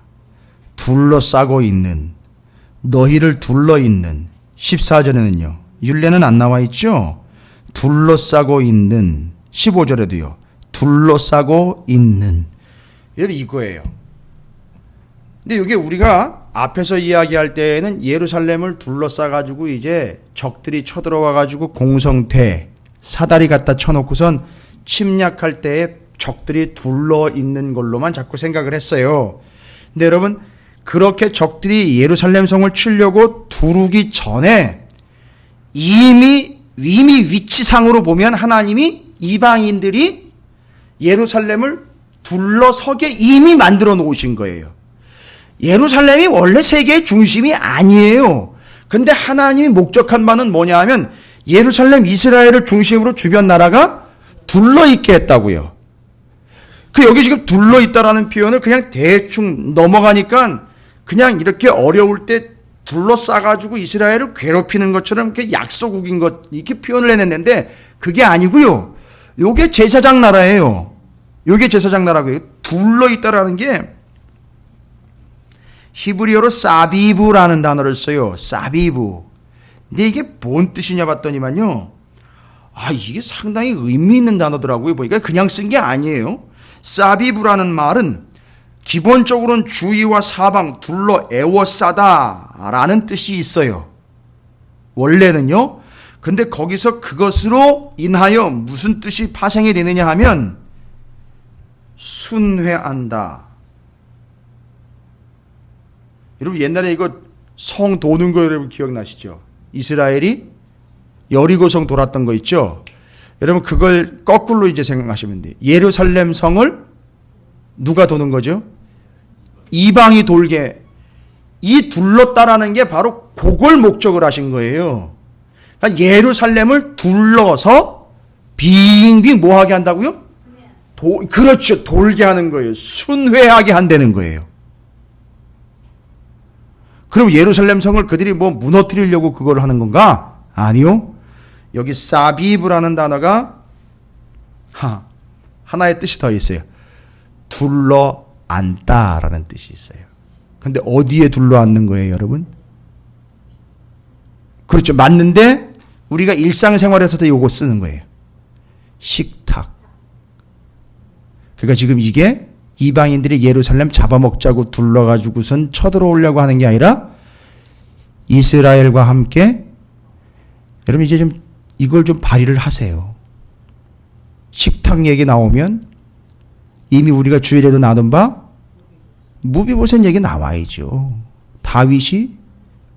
둘러싸고 있는 너희를 둘러있는 14절에는요. 율례는 안 나와 있죠. 둘러싸고 있는 15절에도요. 둘러싸고 있는 여러분 이거예요. 근데 이게 우리가 앞에서 이야기할 때에는 예루살렘을 둘러싸가지고 이제 적들이 쳐들어와가지고 공성태 사다리 갖다 쳐놓고선 침략할 때에 적들이 둘러 있는 걸로만 자꾸 생각을 했어요. 근데 여러분 그렇게 적들이 예루살렘 성을 치려고 두르기 전에 이미 위치상으로 보면 하나님이 이방인들이 예루살렘을 둘러서게 이미 만들어 놓으신 거예요. 예루살렘이 원래 세계의 중심이 아니에요. 근데 하나님이 목적한 바는 뭐냐 하면 예루살렘 이스라엘을 중심으로 주변 나라가 둘러있게 했다고요. 여기 지금 둘러있다라는 표현을 그냥 대충 넘어가니까 그냥 이렇게 어려울 때 둘러싸가지고 이스라엘을 괴롭히는 것처럼 이렇게 약소국인 것 이렇게 표현을 해냈는데 그게 아니고요. 요게 제사장 나라예요. 요게 제사장 나라고요. 둘러있다라는 게 히브리어로 사비브라는 단어를 써요. 사비브. 근데 이게 뭔 뜻이냐 봤더니만요. 이게 상당히 의미 있는 단어더라고요. 보니까 그냥 쓴 게 아니에요. 사비브라는 말은 기본적으로는 주위와 사방 둘러 에워싸다라는 뜻이 있어요. 원래는요. 근데 거기서 그것으로 인하여 무슨 뜻이 파생이 되느냐 하면 순회한다. 여러분 옛날에 이거 성 도는 거 여러분 기억나시죠? 이스라엘이 여리고성 돌았던 거 있죠? 여러분 그걸 거꾸로 이제 생각하시면 돼요. 예루살렘 성을 누가 도는 거죠? 이방이 돌게. 이 둘렀다라는 게 바로 그걸 목적을 하신 거예요. 그러니까 예루살렘을 둘러서 빙빙 뭐하게 한다고요? 그렇죠. 돌게 하는 거예요. 순회하게 한다는 거예요. 그럼 예루살렘 성을 그들이 무너뜨리려고 그걸 하는 건가? 아니요. 여기 사비브라는 단어가 하나의 뜻이 더 있어요. 둘러 앉다라는 뜻이 있어요. 근데 어디에 둘러 앉는 거예요, 여러분? 그렇죠. 맞는데 우리가 일상생활에서도 이거 쓰는 거예요. 식탁. 그러니까 지금 이게 이방인들이 예루살렘 잡아먹자고 둘러가지고선 쳐들어오려고 하는 게 아니라 이스라엘과 함께 여러분 이제 좀 이걸 좀 발휘를 하세요. 식탁 얘기 나오면 이미 우리가 주일에도 나눈 바 무비보셋 얘기 나와야죠. 다윗이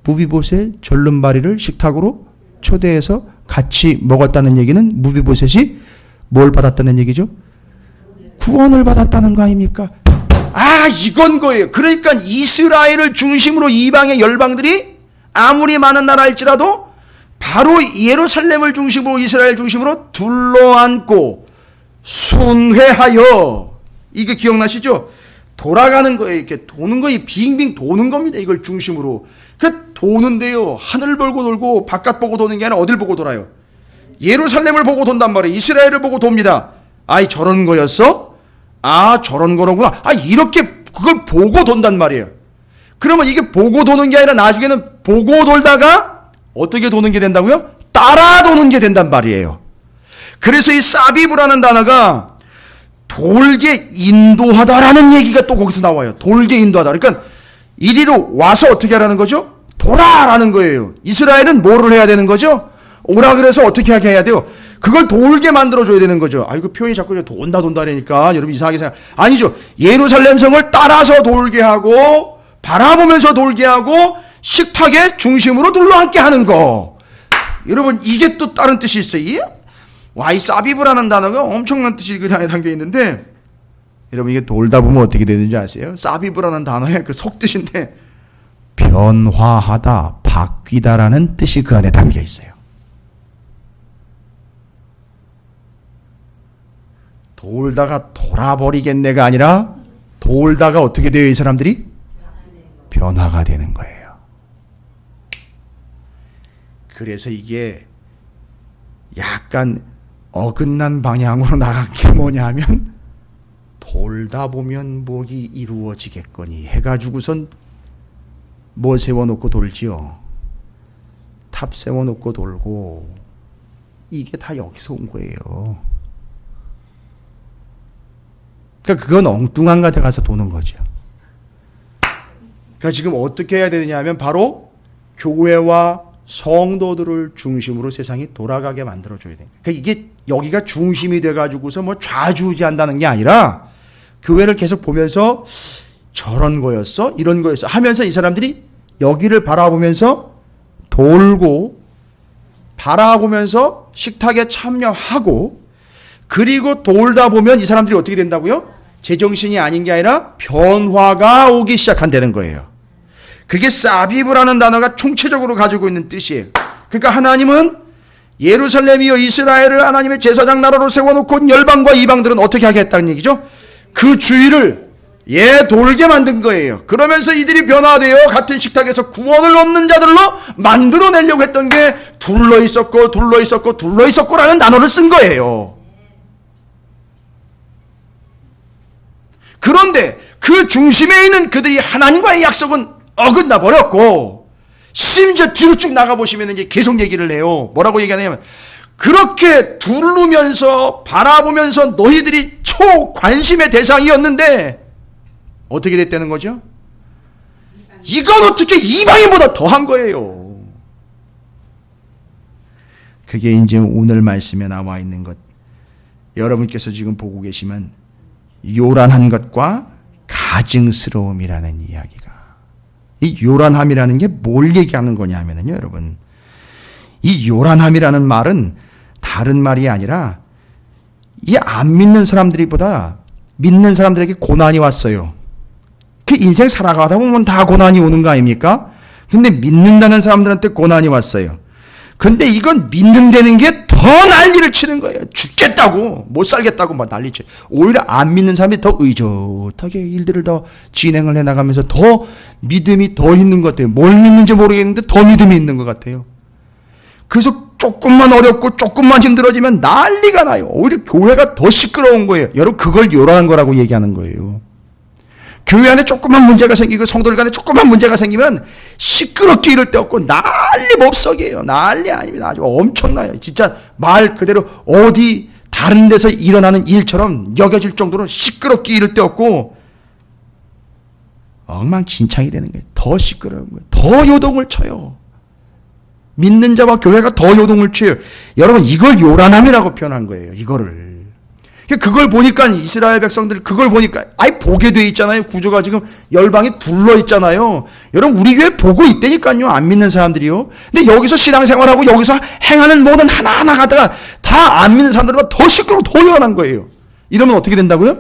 무비보셋 절름발이를 식탁으로 초대해서 같이 먹었다는 얘기는 무비보셋이 뭘 받았다는 얘기죠? 구원을 받았다는 거 아닙니까? 이건 거예요. 그러니까 이스라엘을 중심으로 이방의 열방들이 아무리 많은 나라일지라도 바로 예루살렘을 중심으로 이스라엘 중심으로 둘러앉고 순회하여 이게 기억나시죠? 돌아가는 거예요. 이렇게 도는 거예요. 빙빙 도는 겁니다. 이걸 중심으로. 도는데요. 하늘 보고 돌고 바깥 보고 도는 게 아니라 어딜 보고 돌아요? 예루살렘을 보고 돈단 말이에요. 이스라엘을 보고 돕니다. 저런 거였어? 저런 거로구나. 이렇게 그걸 보고 돈단 말이에요. 그러면 이게 보고 도는 게 아니라 나중에는 보고 돌다가 어떻게 도는 게 된다고요? 따라 도는 게 된단 말이에요. 그래서 이 사비브라는 단어가 돌게 인도하다라는 얘기가 또 거기서 나와요. 돌게 인도하다. 그러니까 이리로 와서 어떻게 하라는 거죠? 돌아라는 거예요. 이스라엘은 뭐를 해야 되는 거죠? 오라 그래서 어떻게 하게 해야 돼요? 그걸 돌게 만들어줘야 되는 거죠. 이거 표현이 자꾸 돈다라니까 여러분 이상하게 생각. 아니죠. 예루살렘 성을 따라서 돌게 하고 바라보면서 돌게 하고 식탁의 중심으로 둘러앉게 하는 거. 여러분 이게 또 다른 뜻이 있어요. 이 사비브라는 단어가 엄청난 뜻이 그 안에 담겨 있는데 여러분 이게 돌다 보면 어떻게 되는지 아세요? 사비브라는 단어의 그 속뜻인데 변화하다, 바뀌다라는 뜻이 그 안에 담겨 있어요. 돌다가 돌아버리겠네가 아니라 돌다가 어떻게 돼요? 이 사람들이? 변화가 되는 거예요. 그래서 이게 약간 어긋난 방향으로 나간 게 뭐냐 하면 돌다 보면 목이 이루어지겠거니 해가지고선 뭐 세워놓고 돌지요. 탑 세워놓고 돌고 이게 다 여기서 온 거예요. 그러니까 그건 엉뚱한 데 가서 도는 거죠. 그러니까 지금 어떻게 해야 되느냐 하면 바로 교회와 성도들을 중심으로 세상이 돌아가게 만들어줘야 돼요. 그러니까 이게 여기가 중심이 돼가지고서 뭐 좌지우지한다는 게 아니라 교회를 계속 보면서 저런 거였어? 이런 거였어? 하면서 이 사람들이 여기를 바라보면서 돌고 바라보면서 식탁에 참여하고 그리고 돌다 보면 이 사람들이 어떻게 된다고요? 제정신이 아닌 게 아니라 변화가 오기 시작한다는 거예요. 그게 사비브라는 단어가 총체적으로 가지고 있는 뜻이에요. 그러니까 하나님은 예루살렘이요 이스라엘을 하나님의 제사장 나라로 세워놓고 열방과 이방들은 어떻게 하겠다는 얘기죠? 그 주위를 돌게 만든 거예요. 그러면서 이들이 변화되어 같은 식탁에서 구원을 얻는 자들로 만들어내려고 했던 게 둘러있었고라는 단어를 쓴 거예요. 그런데 그 중심에 있는 그들이 하나님과의 약속은 어긋나 버렸고 심지어 뒤로 쭉 나가보시면 이제 계속 얘기를 해요. 뭐라고 얘기하냐면 그렇게 두르면서 바라보면서 너희들이 초관심의 대상이었는데 어떻게 됐다는 거죠? 이건 어떻게 이방인보다 더한 거예요. 그게 이제 오늘 말씀에 나와 있는 것. 여러분께서 지금 보고 계시면 요란한 것과 가증스러움이라는 이야기가. 이 요란함이라는 게 뭘 얘기하는 거냐 하면요, 여러분. 이 요란함이라는 말은 다른 말이 아니라 이 안 믿는 사람들보다 믿는 사람들에게 고난이 왔어요. 그 인생 살아가다 보면 다 고난이 오는 거 아닙니까? 근데 믿는다는 사람들한테 고난이 왔어요. 근데 이건 믿는다는 게 더 난리를 치는 거예요. 죽겠다고, 못 살겠다고 막 난리쳐. 오히려 안 믿는 사람이 더 의젓하게 일들을 더 진행을 해나가면서 더 믿음이 더 있는 것 같아요. 뭘 믿는지 모르겠는데 더 믿음이 있는 것 같아요. 그래서 조금만 어렵고 조금만 힘들어지면 난리가 나요. 오히려 교회가 더 시끄러운 거예요. 여러분 그걸 요란한 거라고 얘기하는 거예요. 교회 안에 조금만 문제가 생기고 성도들 간에 조금만 문제가 생기면 시끄럽게 이럴 데 없고 난리 법석이에요. 난리 아닙니다. 아주 엄청나요. 진짜 말 그대로 어디 다른 데서 일어나는 일처럼 여겨질 정도로 시끄럽게 이럴 데 없고 엉망진창이 되는 거예요. 더 시끄러운 거예요. 더 요동을 쳐요. 믿는 자와 교회가 더 요동을 쳐요. 여러분 이걸 요란함이라고 표현한 거예요. 이거를. 그걸 보니까 이스라엘 백성들 그걸 보니까 아예 보게 돼 있잖아요. 구조가 지금 열방이 둘러 있잖아요. 여러분 우리 교회 보고 있다니까요. 안 믿는 사람들이요. 근데 여기서 신앙생활하고 여기서 행하는 모든 하나하나 가다가 다 안 믿는 사람들보다 더 시끄럽고 더 요란한 거예요. 이러면 어떻게 된다고요?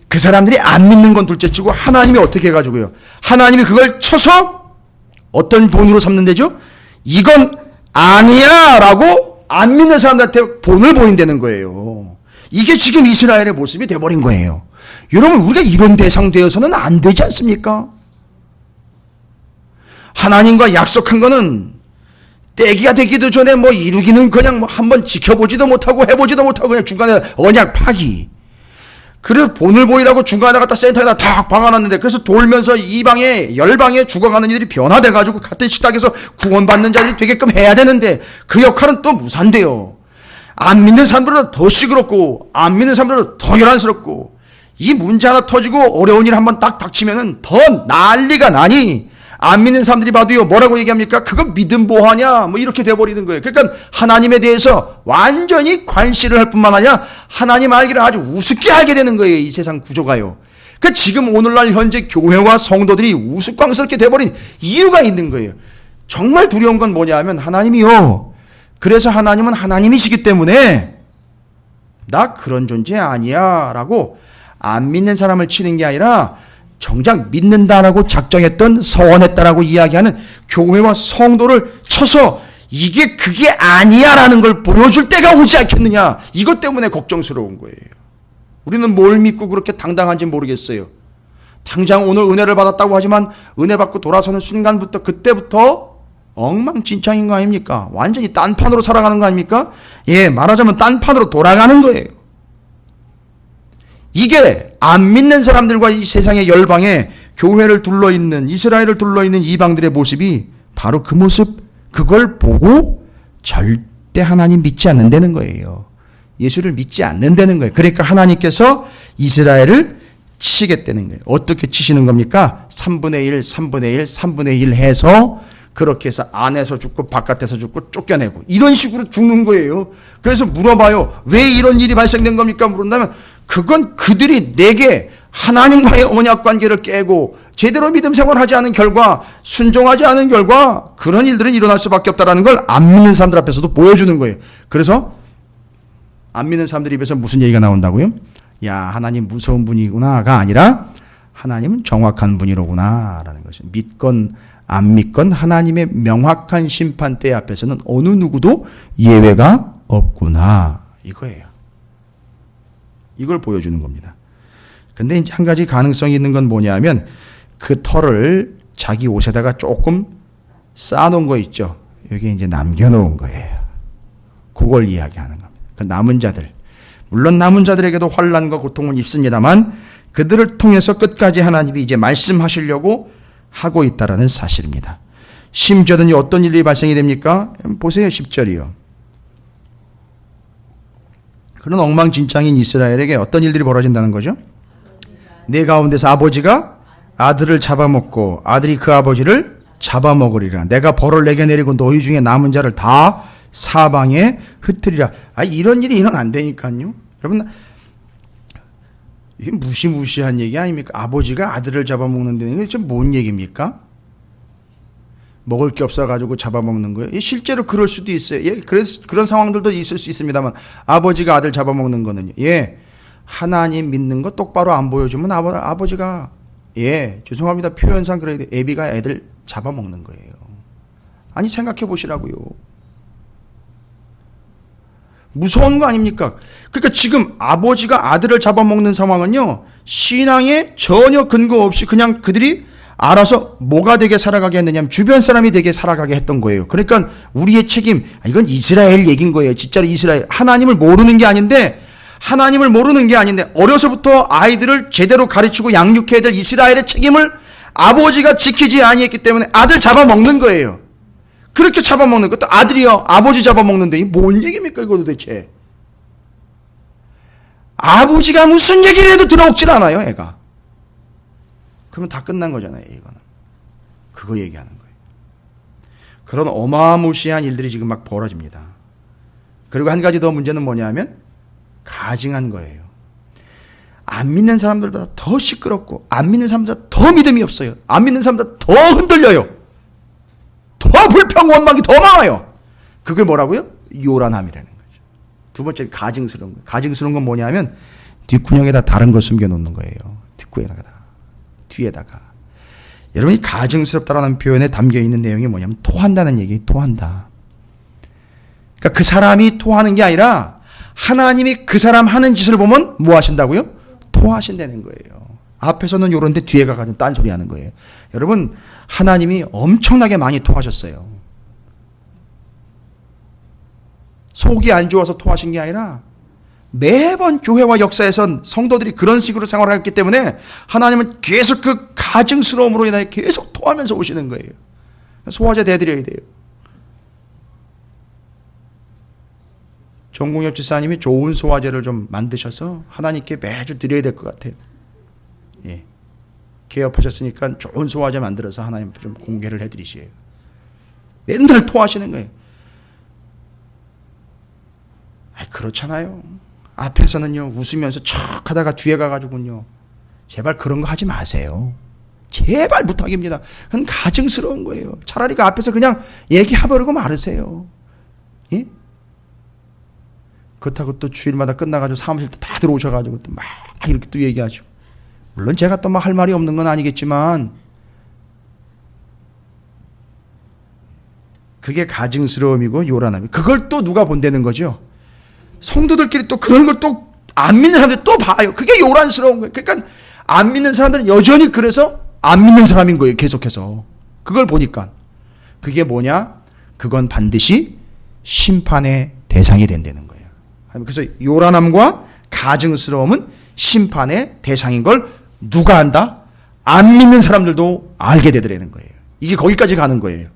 그 사람들이 안 믿는 건 둘째치고 하나님이 어떻게 해가지고요. 하나님이 그걸 쳐서 어떤 본으로 삼는데죠? 이건 아니야 라고 안 믿는 사람들한테 본을 보인다는 거예요. 이게 지금 이스라엘의 모습이 돼버린 거예요. 여러분 우리가 이런 대상 되어서는 안 되지 않습니까? 하나님과 약속한 거는 때기가 되기도 전에 뭐 이루기는 그냥 뭐 한번 지켜보지도 못하고 해보지도 못하고 그냥 중간에 언약 파기. 그래서 본을 보이라고 중간에 갖다 센터에다 탁 박아놨는데 그래서 돌면서 이방에 열방에 죽어가는 이들이 변화돼가지고 같은 식탁에서 구원받는 자들이 되게끔 해야 되는데 그 역할은 또 무산돼요. 안 믿는 사람들은 더 시끄럽고 안 믿는 사람들은 더 요란스럽고 이 문제 하나 터지고 어려운 일 한번 딱 닥치면은 더 난리가 나니 안 믿는 사람들이 봐도요 뭐라고 얘기합니까? 그거 믿음 뭐하냐 뭐 이렇게 돼버리는 거예요. 그러니까 하나님에 대해서 완전히 관시를 할 뿐만 아니라 하나님 알기를 아주 우습게 알게 되는 거예요. 이 세상 구조가요. 그러니까 지금 오늘날 현재 교회와 성도들이 우스꽝스럽게 돼버린 이유가 있는 거예요. 정말 두려운 건 뭐냐 하면 하나님이요. 그래서 하나님은 하나님이시기 때문에 나 그런 존재 아니야 라고 안 믿는 사람을 치는 게 아니라 정작 믿는다라고 작정했던 서원했다라고 이야기하는 교회와 성도를 쳐서 이게 그게 아니야라는 걸 보여줄 때가 오지 않겠느냐. 이것 때문에 걱정스러운 거예요. 우리는 뭘 믿고 그렇게 당당한지 모르겠어요. 당장 오늘 은혜를 받았다고 하지만 은혜 받고 돌아서는 순간부터 그때부터 엉망진창인 거 아닙니까? 완전히 딴판으로 살아가는 거 아닙니까? 예, 말하자면 딴판으로 돌아가는 거예요. 이게 안 믿는 사람들과 이 세상의 열방에 교회를 둘러있는, 이스라엘을 둘러있는 이방들의 모습이 바로 그 모습, 그걸 보고 절대 하나님 믿지 않는다는 거예요. 예수를 믿지 않는다는 거예요. 그러니까 하나님께서 이스라엘을 치겠다는 거예요. 어떻게 치시는 겁니까? 3분의 1, 3분의 1, 3분의 1 해서 그렇게 해서 안에서 죽고 바깥에서 죽고 쫓겨내고 이런 식으로 죽는 거예요. 그래서 물어봐요. 왜 이런 일이 발생된 겁니까? 물은다면 그건 그들이 내게 하나님과의 언약관계를 깨고 제대로 믿음 생활하지 않은 결과, 순종하지 않은 결과 그런 일들은 일어날 수밖에 없다는 걸 안 믿는 사람들 앞에서도 보여주는 거예요. 그래서 안 믿는 사람들 입에서 무슨 얘기가 나온다고요? 야, 하나님 무서운 분이구나가 아니라 하나님은 정확한 분이로구나 라는 것이죠. 믿건 안 믿건 하나님의 명확한 심판대 앞에서는 어느 누구도 예외가 없구나 이거예요. 이걸 보여주는 겁니다. 근데 이제 한 가지 가능성이 있는 건 뭐냐면 그 털을 자기 옷에다가 조금 쌓아놓은 거 있죠. 여기 이제 남겨놓은 거예요. 그걸 이야기하는 겁니다. 그 남은 자들, 물론 남은 자들에게도 환난과 고통은 있습니다만 그들을 통해서 끝까지 하나님이 이제 말씀하시려고 하고 있다라는 사실입니다. 심지어는 어떤 일이 발생이 됩니까? 보세요. 10절이요. 그런 엉망진창인 이스라엘에게 어떤 일들이 벌어진다는 거죠? 내 가운데서 아버지가 아들을 잡아먹고 아들이 그 아버지를 잡아먹으리라. 내가 벌을 내게 내리고 너희 중에 남은 자를 다 사방에 흩으리라. 이런 일이 일어난다니까요. 여러분, 이게 무시무시한 얘기 아닙니까? 아버지가 아들을 잡아먹는다는 게 좀 뭔 얘기입니까? 먹을 게 없어가지고 잡아먹는 거예요. 실제로 그럴 수도 있어요. 예, 그런 상황들도 있을 수 있습니다만, 아버지가 아들 잡아먹는 거는요. 예, 하나님 믿는 거 똑바로 안 보여주면 아버지가, 예, 죄송합니다. 표현상 그래야 돼. 애비가 애들 잡아먹는 거예요. 아니, 생각해 보시라고요. 무서운 거 아닙니까? 그러니까 지금 아버지가 아들을 잡아먹는 상황은요, 신앙에 전혀 근거 없이 그냥 그들이 알아서 뭐가 되게 살아가게 했느냐면 주변 사람이 되게 살아가게 했던 거예요. 그러니까 우리의 책임, 이건 이스라엘 얘기인 거예요. 진짜로 이스라엘. 하나님을 모르는 게 아닌데 어려서부터 아이들을 제대로 가르치고 양육해야 될 이스라엘의 책임을 아버지가 지키지 아니했기 때문에 아들 잡아먹는 거예요. 그렇게 잡아먹는 것도 아들이요. 아버지 잡아먹는데 이게 뭔 얘기입니까 이거 도대체. 아버지가 무슨 얘기를 해도 들어오질 않아요 애가. 그러면 다 끝난 거잖아요 이거는. 그거 얘기하는 거예요. 그런 어마무시한 일들이 지금 막 벌어집니다. 그리고 한 가지 더 문제는 뭐냐면 가증한 거예요. 안 믿는 사람들보다 더 시끄럽고 안 믿는 사람보다 더 믿음이 없어요. 안 믿는 사람보다 더 흔들려요. 더 불평 원망이 더 많아요. 그게 뭐라고요? 요란함이라는 거죠. 두 번째 가증스러운 거예요. 가증스러운 건 뭐냐면 뒷구녕에다 다른 걸 숨겨놓는 거예요. 뒤에다가. 여러분이 가증스럽다라는 표현에 담겨있는 내용이 뭐냐면 토한다는 얘기예요. 토한다. 그러니까 그 사람이 토하는 게 아니라 하나님이 그 사람 하는 짓을 보면 뭐 하신다고요? 토하신다는 거예요. 앞에서는 요런데 뒤에 가가지고 딴소리 하는 거예요. 여러분, 하나님이 엄청나게 많이 토하셨어요. 속이 안 좋아서 토하신 게 아니라 매번 교회와 역사에선 성도들이 그런 식으로 생활했기 때문에 하나님은 계속 그 가증스러움으로 인하여 계속 토하면서 오시는 거예요. 소화제 대드려야 돼요. 정공엽 지사님이 좋은 소화제를 좀 만드셔서 하나님께 매주 드려야 될 것 같아요. 예. 개업하셨으니까 좋은 소화제 만들어서 하나님 좀 공개를 해드리시에요. 맨날 토하시는 거예요. 그렇잖아요. 앞에서는요 웃으면서 척 하다가 뒤에 가가지고요 제발 그런 거 하지 마세요. 제발 부탁입니다. 그건 가증스러운 거예요. 차라리 그 앞에서 그냥 얘기해버리고 말으세요. 예? 그렇다고 또 주일마다 끝나가지고 사무실 또 다 들어오셔가지고 또 막 이렇게 또 얘기하죠. 물론 제가 또 막 할 말이 없는 건 아니겠지만 그게 가증스러움이고 요란함이. 그걸 또 누가 본다는 거죠? 성도들끼리 또 그런 걸 또 안 믿는 사람들이 또 봐요. 그게 요란스러운 거예요. 그러니까 안 믿는 사람들은 여전히 그래서 안 믿는 사람인 거예요. 계속해서. 그걸 보니까. 그게 뭐냐? 그건 반드시 심판의 대상이 된다는 거예요. 그래서 요란함과 가증스러움은 심판의 대상인 걸 누가 안다? 안 믿는 사람들도 알게 되더라는 거예요. 이게 거기까지 가는 거예요.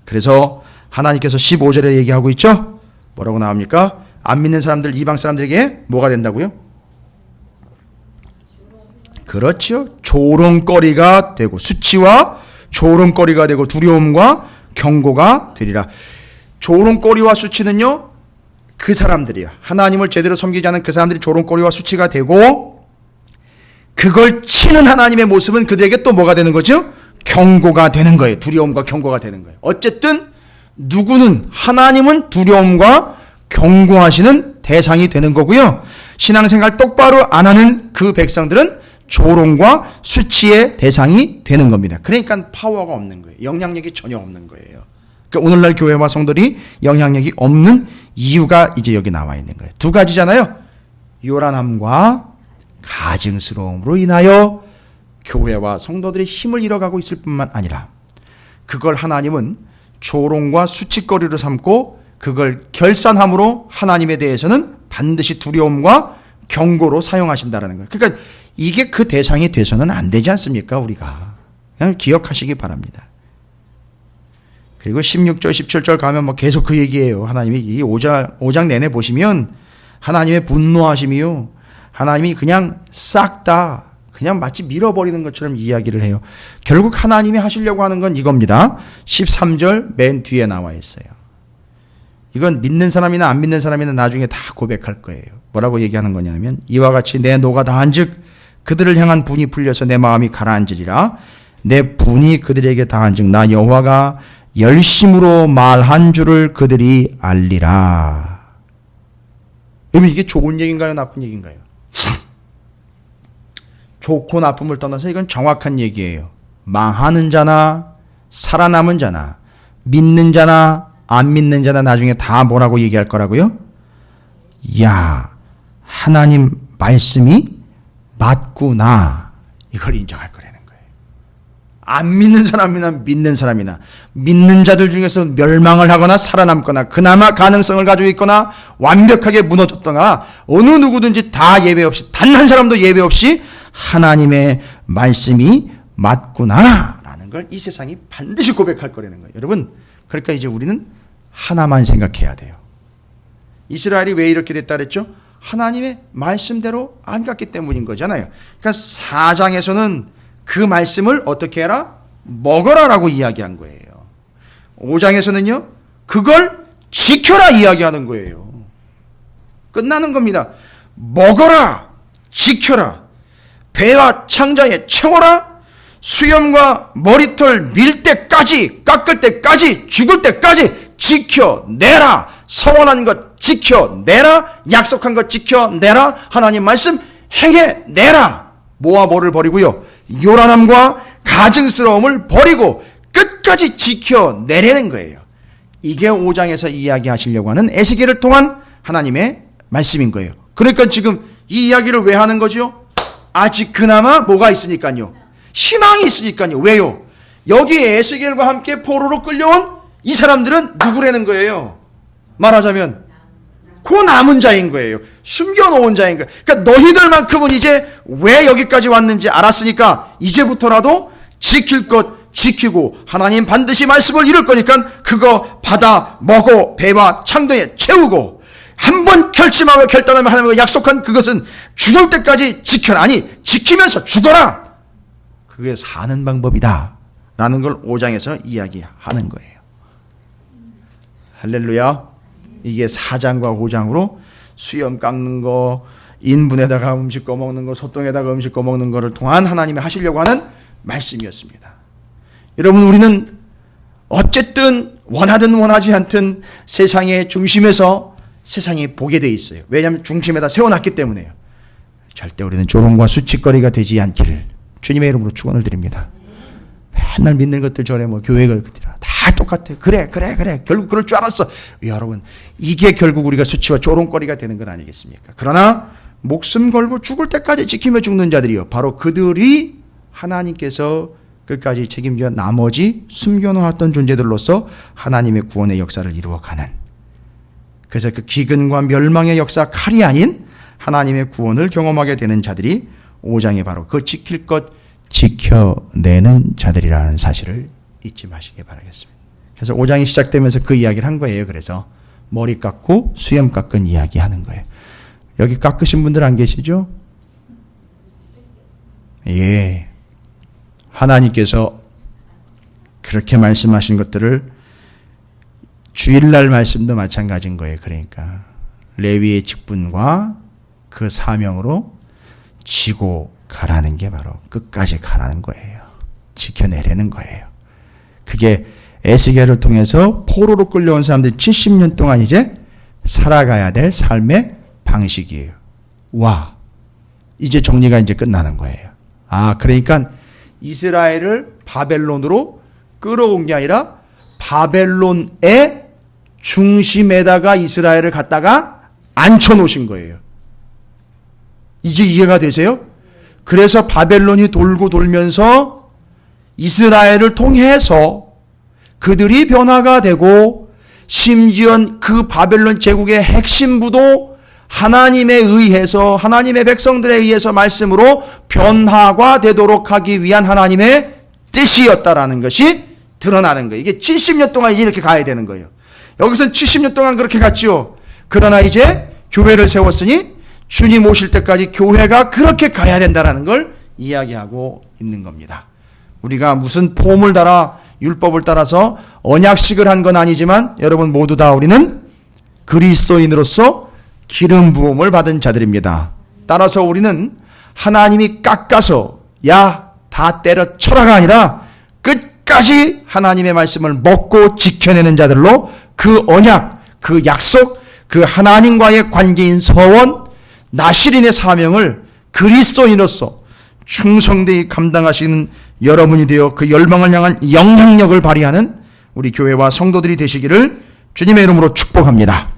그래서 하나님께서 15절에 얘기하고 있죠? 뭐라고 나옵니까? 안 믿는 사람들, 이방 사람들에게 뭐가 된다고요? 그렇죠. 조롱거리가 되고, 수치와 조롱거리가 되고, 두려움과 경고가 되리라. 조롱거리와 수치는요, 그 사람들이야. 하나님을 제대로 섬기지 않은 그 사람들이 조롱거리와 수치가 되고, 그걸 치는 하나님의 모습은 그들에게 또 뭐가 되는 거죠? 경고가 되는 거예요. 두려움과 경고가 되는 거예요. 어쨌든 누구는, 하나님은 두려움과 경고하시는 대상이 되는 거고요. 신앙생활 똑바로 안 하는 그 백성들은 조롱과 수치의 대상이 되는 겁니다. 그러니까 파워가 없는 거예요. 영향력이 전혀 없는 거예요. 그러니까 오늘날 교회와 성도들이 영향력이 없는 이유가 이제 여기 나와 있는 거예요. 두 가지잖아요. 요란함과 가증스러움으로 인하여 교회와 성도들의 힘을 잃어가고 있을 뿐만 아니라 그걸 하나님은 조롱과 수치거리로 삼고 그걸 결산함으로 하나님에 대해서는 반드시 두려움과 경고로 사용하신다는 거예요. 그러니까 이게 그 대상이 돼서는 안 되지 않습니까? 우리가 그냥 기억하시기 바랍니다. 그리고 16절 17절 가면 뭐 계속 그 얘기예요. 하나님이 이 5장 내내 보시면 하나님의 분노하심이요, 하나님이 그냥 싹 다 그냥 마치 밀어버리는 것처럼 이야기를 해요. 결국 하나님이 하시려고 하는 건 이겁니다. 13절 맨 뒤에 나와 있어요. 이건 믿는 사람이나 안 믿는 사람이나 나중에 다 고백할 거예요. 뭐라고 얘기하는 거냐면 이와 같이 내 노가 다한즉 그들을 향한 분이 풀려서 내 마음이 가라앉으리라. 내 분이 그들에게 다한즉 나 여호와가 열심으로 말한 줄을 그들이 알리라. 여러분 이게 좋은 얘기인가요? 나쁜 얘기인가요? 좋고 나쁨을 떠나서 이건 정확한 얘기예요. 망하는 자나 살아남은 자나 믿는 자나 안 믿는 자나 나중에 다 뭐라고 얘기할 거라고요? 야, 하나님 말씀이 맞구나. 이걸 인정할 거라는 거예요. 안 믿는 사람이나 믿는 사람이나 믿는 자들 중에서 멸망을 하거나 살아남거나 그나마 가능성을 가지고 있거나 완벽하게 무너졌거나 어느 누구든지 다 예외 없이 단 한 사람도 예외 없이 하나님의 말씀이 맞구나 라는 걸 이 세상이 반드시 고백할 거라는 거예요. 여러분, 그러니까 이제 우리는 하나만 생각해야 돼요. 이스라엘이 왜 이렇게 됐다 그랬죠? 하나님의 말씀대로 안 갔기 때문인 거잖아요. 그러니까 4장에서는 그 말씀을 어떻게 해라? 먹어라라고 이야기한 거예요. 5장에서는요, 그걸 지켜라 이야기하는 거예요. 끝나는 겁니다. 먹어라, 지켜라, 배와 창자에 채워라, 수염과 머리털 밀 때까지, 깎을 때까지, 죽을 때까지 지켜내라. 서원한 것 지켜내라. 약속한 것 지켜내라. 하나님 말씀 행해내라. 뭐와 뭐를 버리고요? 요란함과 가증스러움을 버리고 끝까지 지켜내라는 거예요. 이게 5장에서 이야기하시려고 하는 에스겔을 통한 하나님의 말씀인 거예요. 그러니까 지금 이 이야기를 왜 하는 거죠? 아직 그나마 뭐가 있으니까요. 희망이 있으니까요. 왜요? 여기 에스겔과 함께 포로로 끌려온 이 사람들은 누구라는 거예요? 말하자면 그 남은 자인 거예요. 숨겨놓은 자인 거예요. 그러니까 너희들만큼은 이제 왜 여기까지 왔는지 알았으니까 이제부터라도 지킬 것 지키고 하나님 반드시 말씀을 이룰 거니까 그거 받아 먹어 배와 창등에 채우고 한번 결심하고 결단하면 하나님과 약속한 그것은 죽을 때까지 지켜라. 아니 지키면서 죽어라. 그게 사는 방법이다 라는 걸 5장에서 이야기하는 거예요. 할렐루야. 이게 4장과 5장으로 수염 깎는 거, 인분에다가 음식 꺼먹는 거, 소똥에다가 음식 꺼먹는 거를 통한 하나님이 하시려고 하는 말씀이었습니다. 여러분, 우리는 어쨌든 원하든 원하지 않든 세상의 중심에서 세상이 보게 돼 있어요. 왜냐하면 중심에다 세워놨기 때문에요. 절대 우리는 조롱과 수치거리가 되지 않기를 주님의 이름으로 축원을 드립니다. 맨날 믿는 것들 전에 뭐 교회가 다 똑같아. 그래. 결국 그럴 줄 알았어. 여러분, 이게 결국 우리가 수치와 조롱거리가 되는 것 아니겠습니까? 그러나 목숨 걸고 죽을 때까지 지키며 죽는 자들이요, 바로 그들이 하나님께서 끝까지 책임져 나머지 숨겨놓았던 존재들로서 하나님의 구원의 역사를 이루어가는, 그래서 그 기근과 멸망의 역사 칼이 아닌 하나님의 구원을 경험하게 되는 자들이 5장에 바로 그 지킬 것 지켜내는 자들이라는 사실을 잊지 마시기 바라겠습니다. 그래서 5장이 시작되면서 그 이야기를 한 거예요. 그래서 머리 깎고 수염 깎은 이야기 하는 거예요. 여기 깎으신 분들 안 계시죠? 예. 하나님께서 그렇게 말씀하신 것들을 주일날 말씀도 마찬가지인 거예요. 그러니까 레위의 직분과 그 사명으로 지고 가라는 게 바로 끝까지 가라는 거예요. 지켜내려는 거예요. 그게 에스겔을 통해서 포로로 끌려온 사람들이 70년 동안 이제 살아가야 될 삶의 방식이에요. 와, 이제 정리가 이제 끝나는 거예요. 아, 그러니까 이스라엘을 바벨론으로 끌어온 게 아니라 바벨론의 중심에다가 이스라엘을 갖다가 앉혀놓으신 거예요. 이제 이해가 되세요? 그래서 바벨론이 돌고 돌면서 이스라엘을 통해서 그들이 변화가 되고, 심지어 그 바벨론 제국의 핵심부도 하나님에 의해서, 하나님의 백성들에 의해서 말씀으로 변화가 되도록 하기 위한 하나님의 뜻이었다라는 것이 드러나는 거예요. 이게 70년 동안 이렇게 가야 되는 거예요. 여기서는 70년 동안 그렇게 갔지요. 그러나 이제 교회를 세웠으니 주님 오실 때까지 교회가 그렇게 가야 된다는 걸 이야기하고 있는 겁니다. 우리가 무슨 폼을 따라 율법을 따라서 언약식을 한 건 아니지만 여러분 모두 다 우리는 그리스도인으로서 기름 부음을 받은 자들입니다. 따라서 우리는 하나님이 깎아서 야 다 때려쳐라가 아니라 끝까지 하나님의 말씀을 먹고 지켜내는 자들로 그 언약, 그 약속, 그 하나님과의 관계인 서원, 나실인의 사명을 그리스도인으로서 충성되이 감당하시는 여러분이 되어 그 열방을 향한 영향력을 발휘하는 우리 교회와 성도들이 되시기를 주님의 이름으로 축복합니다.